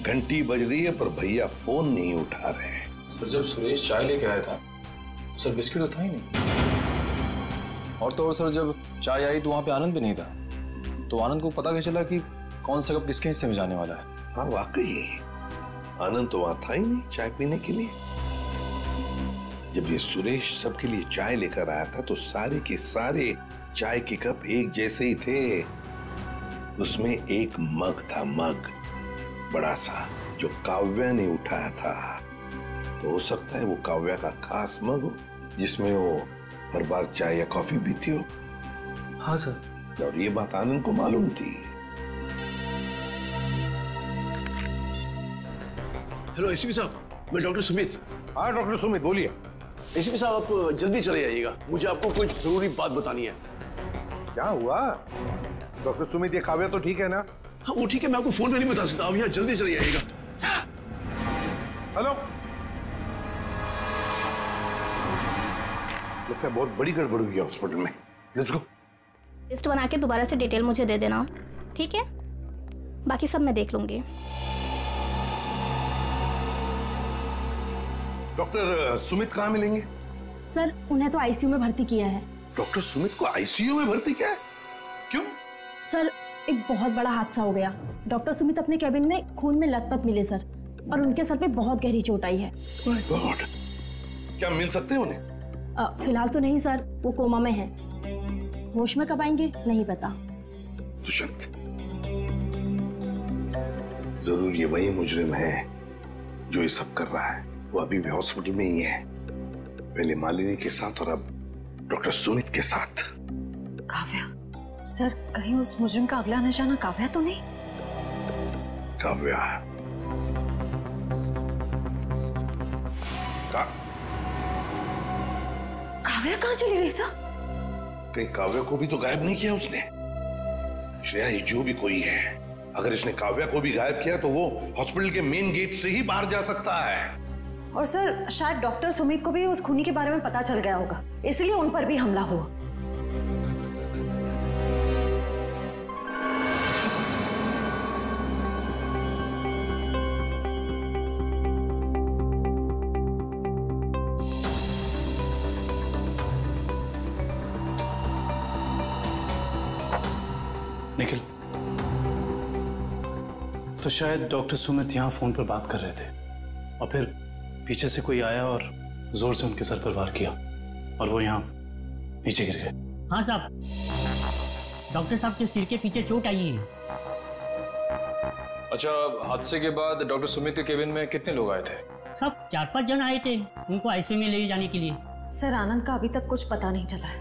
घंटी बज रही है पर भैया फोन नहीं उठा रहे हैं। सर जब सुरेश चाय लेके आया था सर बिस्किट तो था ही नहीं। और तो और सर जब चाय आई तो वहां पे आनंद भी नहीं था। तो आनंद को पता कैसे चला कि कौन सा कप किसके हिस्से में जाने वाला है? हाँ वाकई आनंद तो वहां था ही नहीं चाय पीने के लिए। जब ये सुरेश सबके लिए चाय लेकर आया था तो सारे के सारे चाय के कप एक जैसे ही थे। उसमें एक मग था, मग बड़ा सा, जो काव्या ने उठाया था। तो हो सकता है वो काव्या का खास मग हो जिसमें वो हर बार चाय या कॉफी पीती हो। हाँ सर। और ये बात आनंद को मालूम थी। हेलो एसपी साहब, मैं डॉक्टर सुमित। हाँ डॉक्टर सुमित बोलिए। एसीपी साहब आप जल्दी चले आइएगा, मुझे आपको कोई जरूरी बात बतानी है। क्या हुआ? डॉक्टर सुमित, ये काव्या तो ठीक है ना? हाँ वो ठीक है, मैं आपको फोन पे नहीं बता सकता, आप यहाँ जल्दी चले आइएगा। हेलो, लगता है बहुत बड़ी गड़बड़ हुई है हॉस्पिटल में। Let's go. लिस्ट बना के दोबारा से डिटेल मुझे दे देना, ठीक है? बाकी सब मैं देख लूंगी। डॉक्टर सुमित कहाँ मिलेंगे? सर उन्हें तो आईसीयू में भर्ती किया है। डॉक्टर सुमित को आईसीयू में भर्ती किया है? क्यों? सर एक बहुत बड़ा हादसा हो गया। डॉक्टर सुमित अपने कैबिन में खून में लथपथ मिले सर, और उनके सर पे बहुत गहरी चोट आई है। माय गॉड, क्या मिल सकते हैं उन्हें? फिलहाल तो नहीं सर, वो कोमा में है। होश में कब आएंगे नहीं पता। दुष्यंत, जरूर ये वही मुजरिम है जो ये सब कर रहा है। वो अभी भी हॉस्पिटल में ही है, पहले मालिनी के साथ और अब डॉक्टर सुमित के साथ। काव्या सर, कहीं उस मुजरिम का अगला निशाना काव्या तो नहीं? काव्या काव्या कहाँ चली गई सर? कहीं काव्या को भी तो गायब नहीं किया उसने? श्रेया, ये जो भी कोई है, अगर इसने काव्या को भी गायब किया तो वो हॉस्पिटल के मेन गेट से ही बाहर जा सकता है। और सर शायद डॉक्टर सुमित को भी उस खूनी के बारे में पता चल गया होगा, इसलिए उन पर भी हमला हुआ। निखिल, तो शायद डॉक्टर सुमित यहाँ फोन पर बात कर रहे थे और फिर पीछे से कोई आया और जोर से उनके सर पर वार किया और वो यहाँ नीचे गिर गए। हाँ साहब, डॉक्टर साहब के सिर के पीछे चोट आई है। अच्छा, हादसे के बाद डॉक्टर सुमित के केबिन में कितने लोग आए थे? सब 4-5 जन आए थे उनको आईसीयू में ले जाने के लिए। सर आनंद का अभी तक कुछ पता नहीं चला है,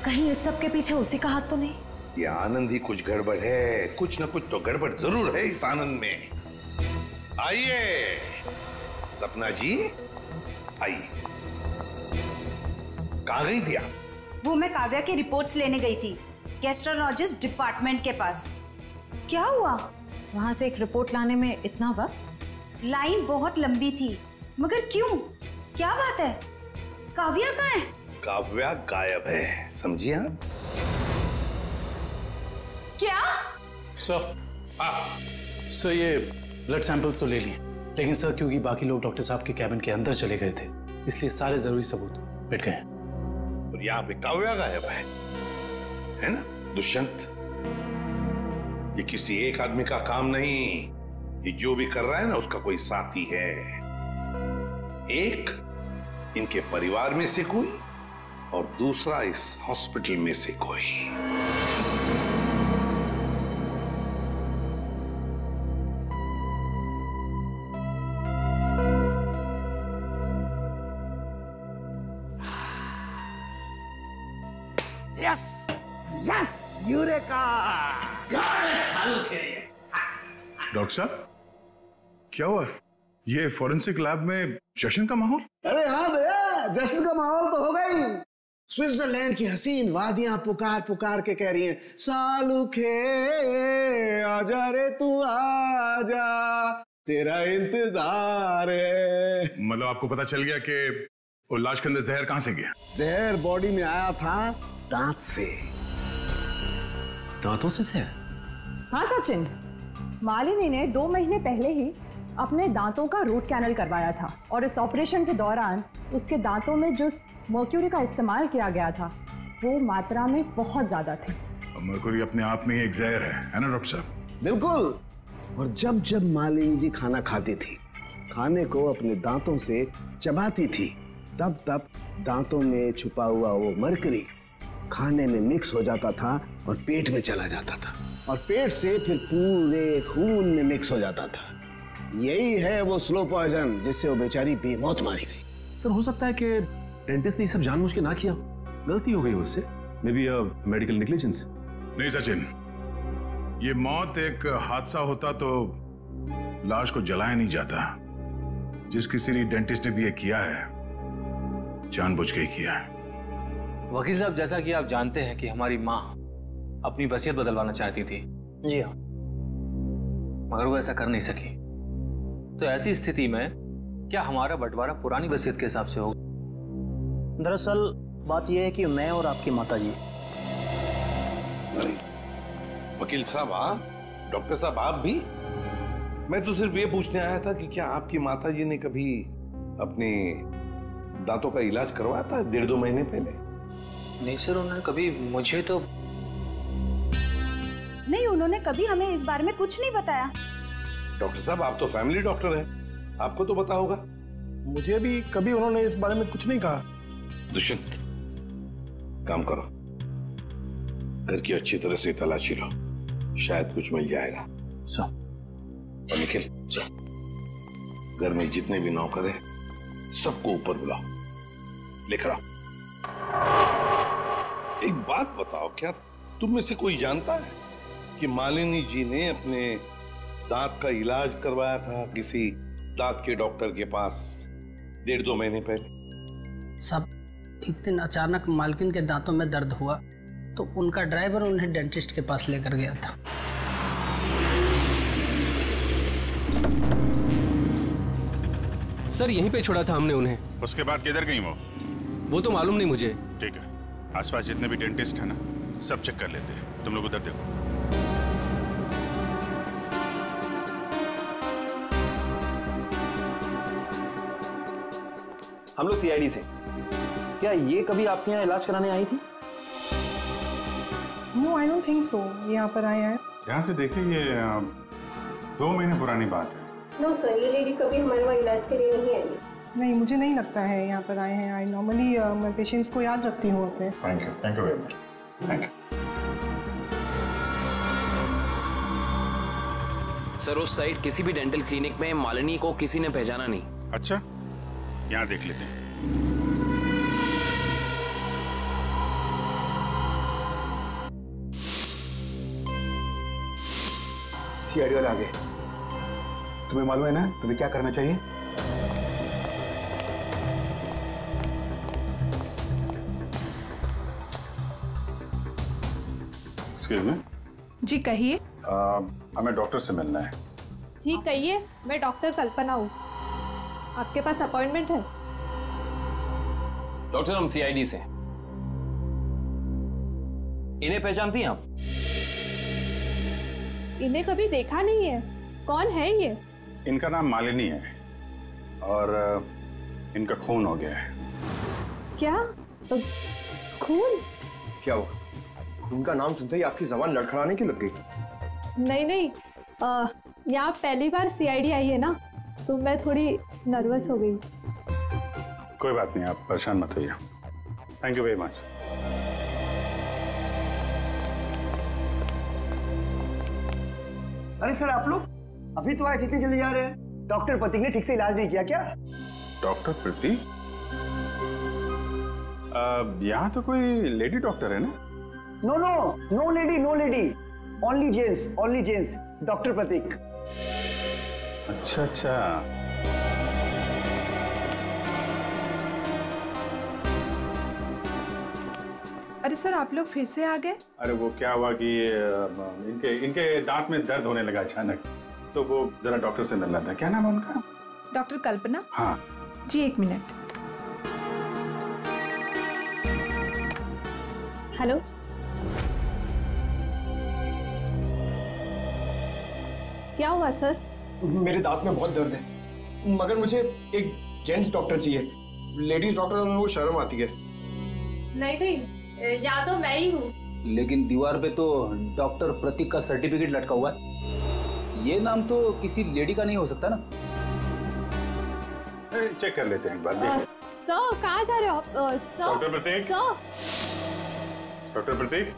कहीं इस सब के पीछे उसी का हाथ तो नहीं? ये आनंद ही कुछ गड़बड़ है, कुछ ना कुछ तो गड़बड़ जरूर है इस आनंद में। आइए सपना जी, आइए। कहाँ गई थी आप? वो मैं काव्या की रिपोर्ट्स लेने गई थी गैस्ट्रोलॉजिस्ट डिपार्टमेंट के पास। क्या हुआ? वहां से एक रिपोर्ट लाने में इतना वक्त? लाइन बहुत लंबी थी, मगर क्यों? क्या बात है? काव्या कहाँ है? काव्या गायब है, समझिए आप? क्या? सर ये ब्लड सैंपल्स तो ले लिए, लेकिन सर क्योंकि बाकी लोग डॉक्टर साहब के कैबिन के अंदर चले गए थे, इसलिए सारे जरूरी सबूत मिट गए। और यहाँ पे काव्या गायब है ना दुष्यंत? ये किसी एक आदमी का काम नहीं, ये जो भी कर रहा है ना उसका कोई साथी है। एक इनके परिवार में से कोई और दूसरा इस हॉस्पिटल में से कोई। Yes, eureka! डॉक्टर साहब, क्या हुआ? ये फॉरेंसिक लैब में जश्न का माहौल? अरे हाँ भैया, जश्न का माहौल तो होगा ही। स्विट्जरलैंड की हसीन वादियां पुकार पुकार के कह रही हैं, सालुखे आजा रे तू आजा, तेरा इंतजार है। मतलब आपको पता चल गया कि वो लाश के अंदर जहर कहां से गया? जहर बॉडी में आया था दांत से। दांतों से जहर? हाँ सचिन, मालिनी ने 2 महीने पहले ही अपने दांतों का रूट कैनल करवाया था और इस ऑपरेशन के दौरान उसके दांतों में जो मर्क्यूरी का इस्तेमाल किया गया था वो मात्रा में बहुत ज्यादा थी। मर्क्यूरी अपने आप में एक जहर है ना डॉक्टर साहब? बिल्कुल। और जब जब मालिनी जी खाना खाती थी, खाने को अपने दांतों से चबाती थी, तब तब दांतों में छुपा हुआ वो मर्क्यूरी खाने में मिक्स हो जाता था और पेट में चला जाता था और पेट से फिर पूरे खून में मिक्स हो जाता था। यही है वो स्लो पॉइजन जिससे वो बेचारी बेमौत मारी गई। सर हो सकता है कि डेंटिस्ट ने सब जानबूझ के ना किया, गलती हो गई उससे, मे बी मेडिकल नेग्लिजेंस। नहीं सचिन, ये मौत एक हादसा होता तो लाश को जलाया नहीं जाता। जिस किसी डेंटिस्ट ने भी ये किया है जानबूझ के ही किया है। वकील साहब, जैसा कि आप जानते हैं कि हमारी माँ अपनी वसीयत बदलवाना चाहती थी। जी हाँ। मगर वो ऐसा कर नहीं सकी। तो ऐसी स्थिति में क्या हमारा बंटवारा पुरानी वसीयत के हिसाब से होगा? दरअसल बात यह है कि मैं और आपकी माताजी। अरे वकील साहब आप, डॉक्टर साहब आप भी? मैं तो सिर्फ ये पूछने आया था कि क्या आपकी माताजी ने कभी अपने दांतों का इलाज करवाया था 1.5-2 महीने पहले? नहीं सर, उन्होंने कभी मुझे तो नहीं, उन्होंने कभी हमें इस बारे में कुछ नहीं बताया। डॉक्टर साहब आप तो फैमिली डॉक्टर हैं, आपको तो पता होगा। मुझे भी कभी उन्होंने इस बारे में कुछ नहीं कहा। दुष्यंत, काम करो, घर की अच्छी तरह से तलाशी लो, शायद कुछ मिल जाएगा। और निखिल, घर में जितने भी नौकर हैं सबको ऊपर बुलाओ, लेकर आओ। एक बात बताओ, क्या तुम में से कोई जानता है कि मालिनी जी ने अपने दांत का इलाज करवाया था किसी दांत के डॉक्टर के पास 1.5-2 महीने पहले? सब एक दिन अचानक मालकिन के दांतों में दर्द हुआ तो उनका ड्राइवर उन्हें डेंटिस्ट के पास लेकर गया था। सर यहीं पे छोड़ा था हमने उन्हें। उसके बाद किधर गई वो तो मालूम नहीं मुझे। ठीक है, आसपास जितने भी डेंटिस्ट है ना, सब चेक कर लेते हैं। तुम लोग उधर देखो। हम लोग सीआईडी से। क्या ये कभी आपके यहाँ इलाज कराने आई थी? No, I don't think so. यहाँ पर आए हैं। यहाँ से देखिए, ये 2 महीने पुरानी बात है। नो सर, ये लेडी कभी हमारे वहाँ इलाज के लिए नहीं आई। नहीं, मुझे नहीं लगता है यहाँ पर आए हैं। आई नॉर्मली मैं पेशेंट्स को याद रखती हूँ अपने। Thank you very much. Thank you sir, उस साइड किसी भी डेंटल क्लिनिक में मालिनी को किसी ने पहचाना नहीं। अच्छा, यहाँ देख लेते हैं। सीआईडी वाले आ गए। तुम्हें मालूम है ना तुम्हें क्या करना चाहिए? Excuse me. जी कहिए। हमें डॉक्टर से मिलना है। जी कहिए, मैं डॉक्टर कल्पना हूँ। आपके पास अपॉइंटमेंट है? डॉक्टर, हम सीआईडी से। इन्हें पहचानती हैं आप? इन्हें कभी देखा नहीं है। कौन है ये? इनका नाम मालिनी है और इनका खून हो गया है। क्या? खून? क्या हुआ? खून का नाम सुनते ही आपकी जबान लड़खड़ाने की लग गई? नहीं नहीं, यहाँ पहली बार सीआईडी आई है ना, तो मैं थोड़ी नर्वस हो गई। कोई बात नहीं, आप परेशान मत होइए। Thank you very much. अरे सर, आप लोग अभी तो आए, इतनी जल्दी जा रहे हैं? डॉक्टर प्रतीक ने ठीक से इलाज नहीं किया क्या? डॉक्टर प्रतीक? यहाँ तो कोई लेडी डॉक्टर है ना? No no, no lady, no lady, only gents, only gents. Doctor Prateek. अच्छा अच्छा। अरे सर, आप लोग फिर से आ गए? अरे वो क्या हुआ कि इनके दांत में दर्द होने लगा अचानक, तो वो जरा डॉक्टर से मिलना था। क्या नाम है उनका? डॉक्टर कल्पना। हाँ जी, 1 मिनट। हेलो। क्या हुआ सर? मेरे दांत में बहुत दर्द है, मगर मुझे एक जेंट्स डॉक्टर चाहिए। लेडीज डॉक्टर में वो शर्म आती है। नहीं नहीं, या तो मैं ही हूँ। लेकिन दीवार पे तो डॉक्टर प्रतीक का सर्टिफिकेट लटका हुआ है। ये नाम तो किसी लेडी का नहीं हो सकता ना? चेक कर लेते हैं एक बार। देखिए सर, कहाँ जा रहे हो आप? डॉक्टर प्रतीक। डॉक्टर प्रतीक,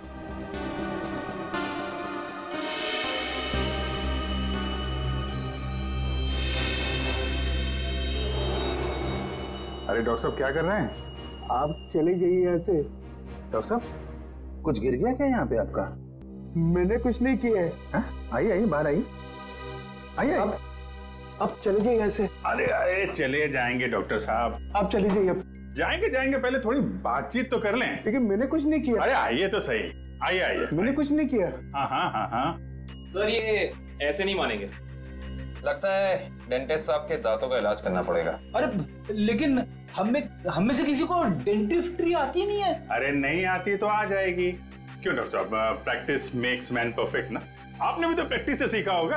अरे डॉक्टर साहब क्या कर रहे हैं? आप चले जाइए यहाँ से। डॉक्टर साहब, कुछ गिर गया क्या यहाँ पे आपका? मैंने कुछ नहीं किया है। आइए आइए, बाहर आइए। आइए, अब चले जाइए यहाँ से। अरे अरे, चले जाएंगे डॉक्टर साहब। आप चले जाइए। जाएंगे जाएंगे, पहले थोड़ी बातचीत तो कर लें। लेकिन मैंने कुछ नहीं किया। अरे आइए तो सही, आइए आइए। मैंने कुछ नहीं किया। हाँ हाँ हाँ हाँ। सर ये ऐसे नहीं मानेंगे, लगता है डेंटिस्ट साहब के दांतों का इलाज करना पड़ेगा। अरे लेकिन हम में से किसी को डेंटिस्ट्री आती नहीं है। अरे नहीं आती तो आ जाएगी। क्यों डॉक्टर साहब, प्रैक्टिस मेक्स मैन परफेक्ट ना। आपने भी तो प्रैक्टिस से सीखा होगा।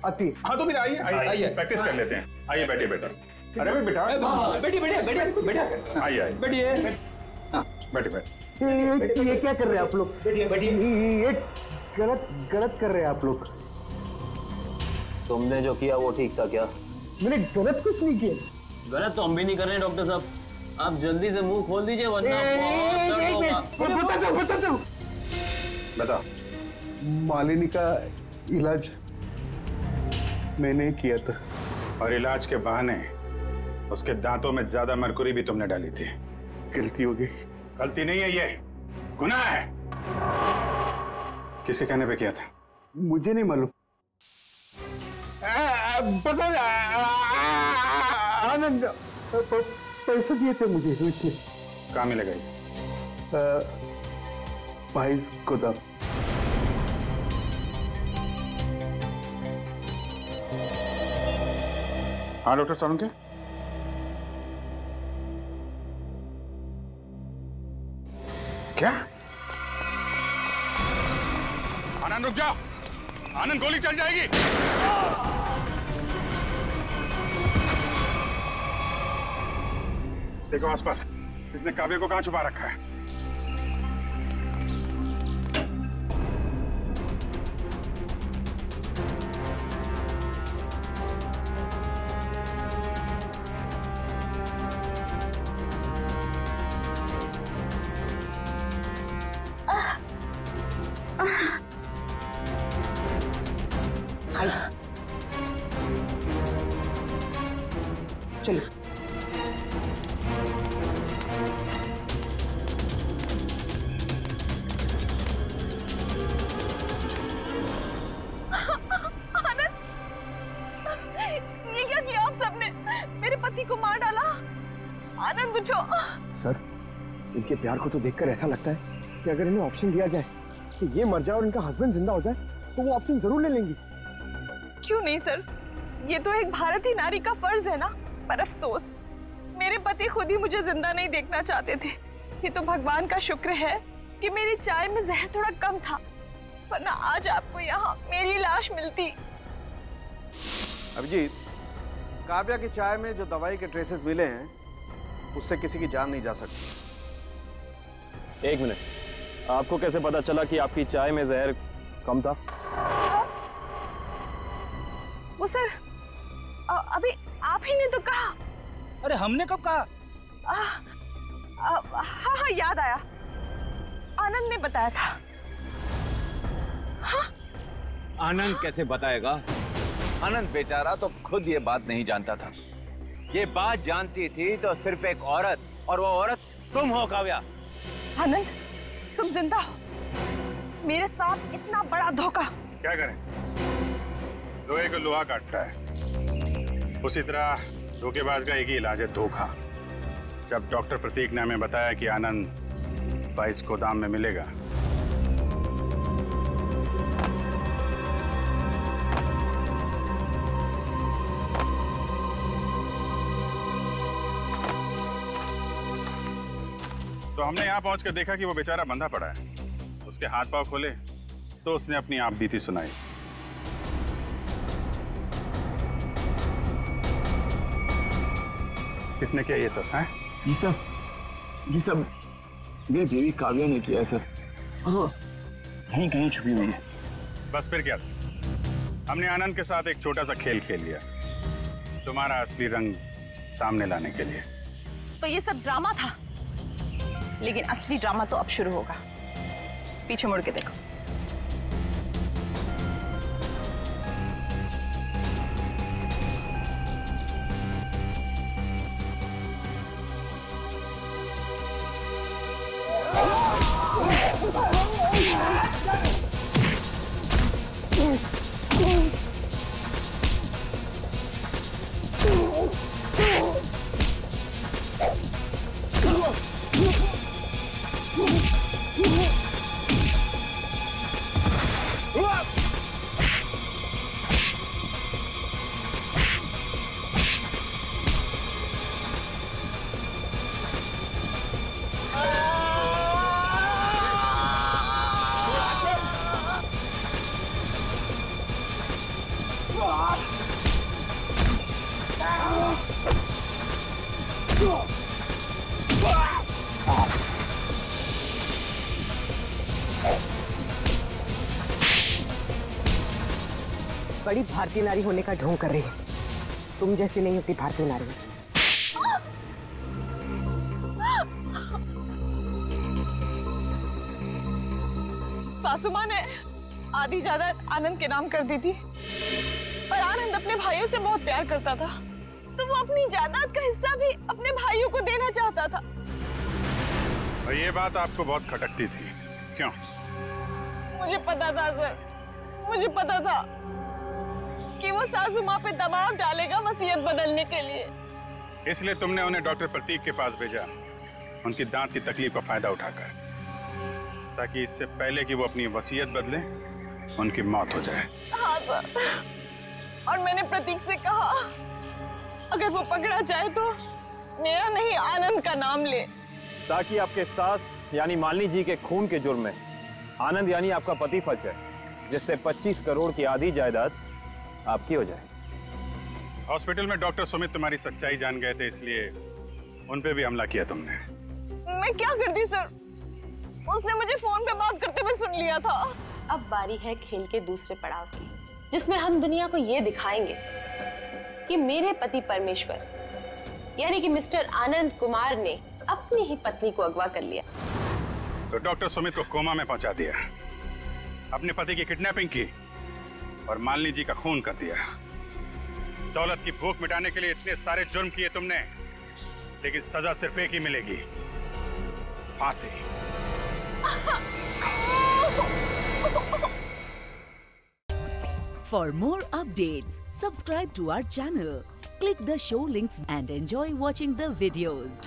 आती। हाँ तो फिर आइए आइए प्रैक्टिस कर लेते हैं। आइए बैठिए बेटा। अरे भाई बेटा बैठिए बैठिए बैठिए बैठिए। आइए आइए बैठिए बैठिए बैठिए। ये क्या कर रहे हैं आप लोग? बैठिए बैठिए। ये गलत कर रहे हैं आप लोग। तुमने जो किया वो ठीक था क्या? मैंने गलत कुछ नहीं किया। गलत तो हम भी नहीं कर रहे हैं डॉक्टर साहब, आप जल्दी से मुंह खोल दीजिए वरना बता दो। बता। मालिनी का इलाज मैंने किया था। और इलाज के बहाने उसके दांतों में ज्यादा मरकुरी भी तुमने डाली थी। गलती हो गई। गलती नहीं है, ये गुनाह है। किसके कहने पे किया था? मुझे नहीं मालूम। पता आनंद पैसे दिए थे मुझे इसलिए। कहाँ मिलेगा ये? भाई को दाम। हाँ डॉक्टर सालुंके, क्या? आनंद रुक जाओ, आनंद गोली चल जाएगी। देखो आसपास, इसने काव्य को कहां छुपा रखा है? चलो ये क्या किया आप सबने? मेरे पति को मार डाला। आनंद उठो। सर, इनके प्यार को तो देखकर ऐसा लगता है कि अगर इन्हें ऑप्शन दिया जाए कि ये मर जाए और इनका हस्बैंड जिंदा हो जाए तो वो ऑप्शन जरूर ले लेंगी। क्यों नहीं सर, ये तो एक भारतीय नारी का फर्ज है ना। पर अफसोस मेरे पति खुद ही मुझे जिंदा नहीं देखना चाहते थे। ये तो भगवान का शुक्र है कि मेरी चाय में जहर थोड़ा कम था, वरना आज आपको यहाँ मेरी लाश मिलती। अभिजीत, काव्या की चाय में जो दवाई के ट्रेसेस मिले हैं उससे किसी की जान नहीं जा सकती। एक मिनट, आपको कैसे पता चला कि आपकी चाय में जहर कम था? वो सर, अभी आप ही ने तो कहा। अरे हमने कब कहा? हाँ याद आया, आनंद ने बताया था। हाँ? आनंद कैसे बताएगा? आनंद बेचारा तो खुद ये बात नहीं जानता था। ये बात जानती थी तो सिर्फ एक औरत, और वो औरत तुम हो काव्या। आनंद, तुम जिंदा हो। मेरे साथ इतना बड़ा धोखा। क्या करें, लोहे को लोहा काटता है, उसी तरह धोखेबाज का एक ही इलाज है, धोखा। जब डॉक्टर प्रतीक ने हमें बताया कि आनंद 22 गोदाम में मिलेगा, तो हमने यहाँ पहुंचकर देखा कि वो बेचारा बंधा पड़ा है। उसके हाथ पांव खोले तो उसने अपनी आप बीती सुनाई। किसने किया ये सब? है ये सब मेरी देवी काव्या ने किया है सर। कहीं कहीं छुपी हुई है। बस फिर क्या, हमने आनंद के साथ एक छोटा सा खेल खेल लिया, तुम्हारा असली रंग सामने लाने के लिए। तो ये सब ड्रामा था, लेकिन असली ड्रामा तो अब शुरू होगा। पीछे मुड़ के देखो। बड़ी भारतीय नारी होने का ढोंग कर रही है। तुम जैसी नहीं होती भारतीय नारी। सासू माँ ने आधी जायदाद आनंद के नाम कर दी थी और आनंद अपने भाइयों से बहुत प्यार करता था, तो वो अपनी जायदाद का हिस्सा भी अपने भाइयों को देना चाहता था। और ये बात आपको बहुत खटकती थी, क्यों? मुझे पता था सर, मुझे पता था कि वो सासू माँ पे दबाव डालेगा वसीयत बदलने के लिए। इसलिए तुमने उन्हें डॉक्टर प्रतीक के पास भेजा, उनकी दांत की तकलीफ का फायदा उठाकर, ताकि इससे पहले कि वो अपनी वसीयत बदले उनकी मौत हो जाए। हाँ सर, और मैंने प्रतीक से कहा अगर वो पकड़ा जाए तो मेरा नहीं आनंद का नाम ले, ताकि आपके सास यानी मालिनी जी के खून के जुर्म में आनंद यानी आपका पति फंस जाए, जिससे 25 करोड़ की आधी जायदाद आपकी हो जाए। हॉस्पिटल में डॉक्टर सुमित तुम्हारी सच्चाई जान गए थे, इसलिए उन पे भी हमला किया तुमने। मैं क्या करती सर, उसने मुझे फोन पे बात करते हुए सुन लिया था। अब बारी है खेल के दूसरे पड़ाव की, जिसमें हम दुनिया को ये दिखाएंगे कि मेरे पति परमेश्वर यानी कि मिस्टर आनंद कुमार ने अपनी ही पत्नी को अगवा कर लिया। तो डॉक्टर सुमित को कोमा में पहुंचा दिया, अपने पति की किडनैपिंग की और मालिनी जी का खून कर दिया। दौलत की भूख मिटाने के लिए इतने सारे जुर्म किए तुमने, लेकिन सजा सिर्फ एक ही मिलेगी, फांसी। For more updates, subscribe to our channel, click the show links and enjoy watching the videos.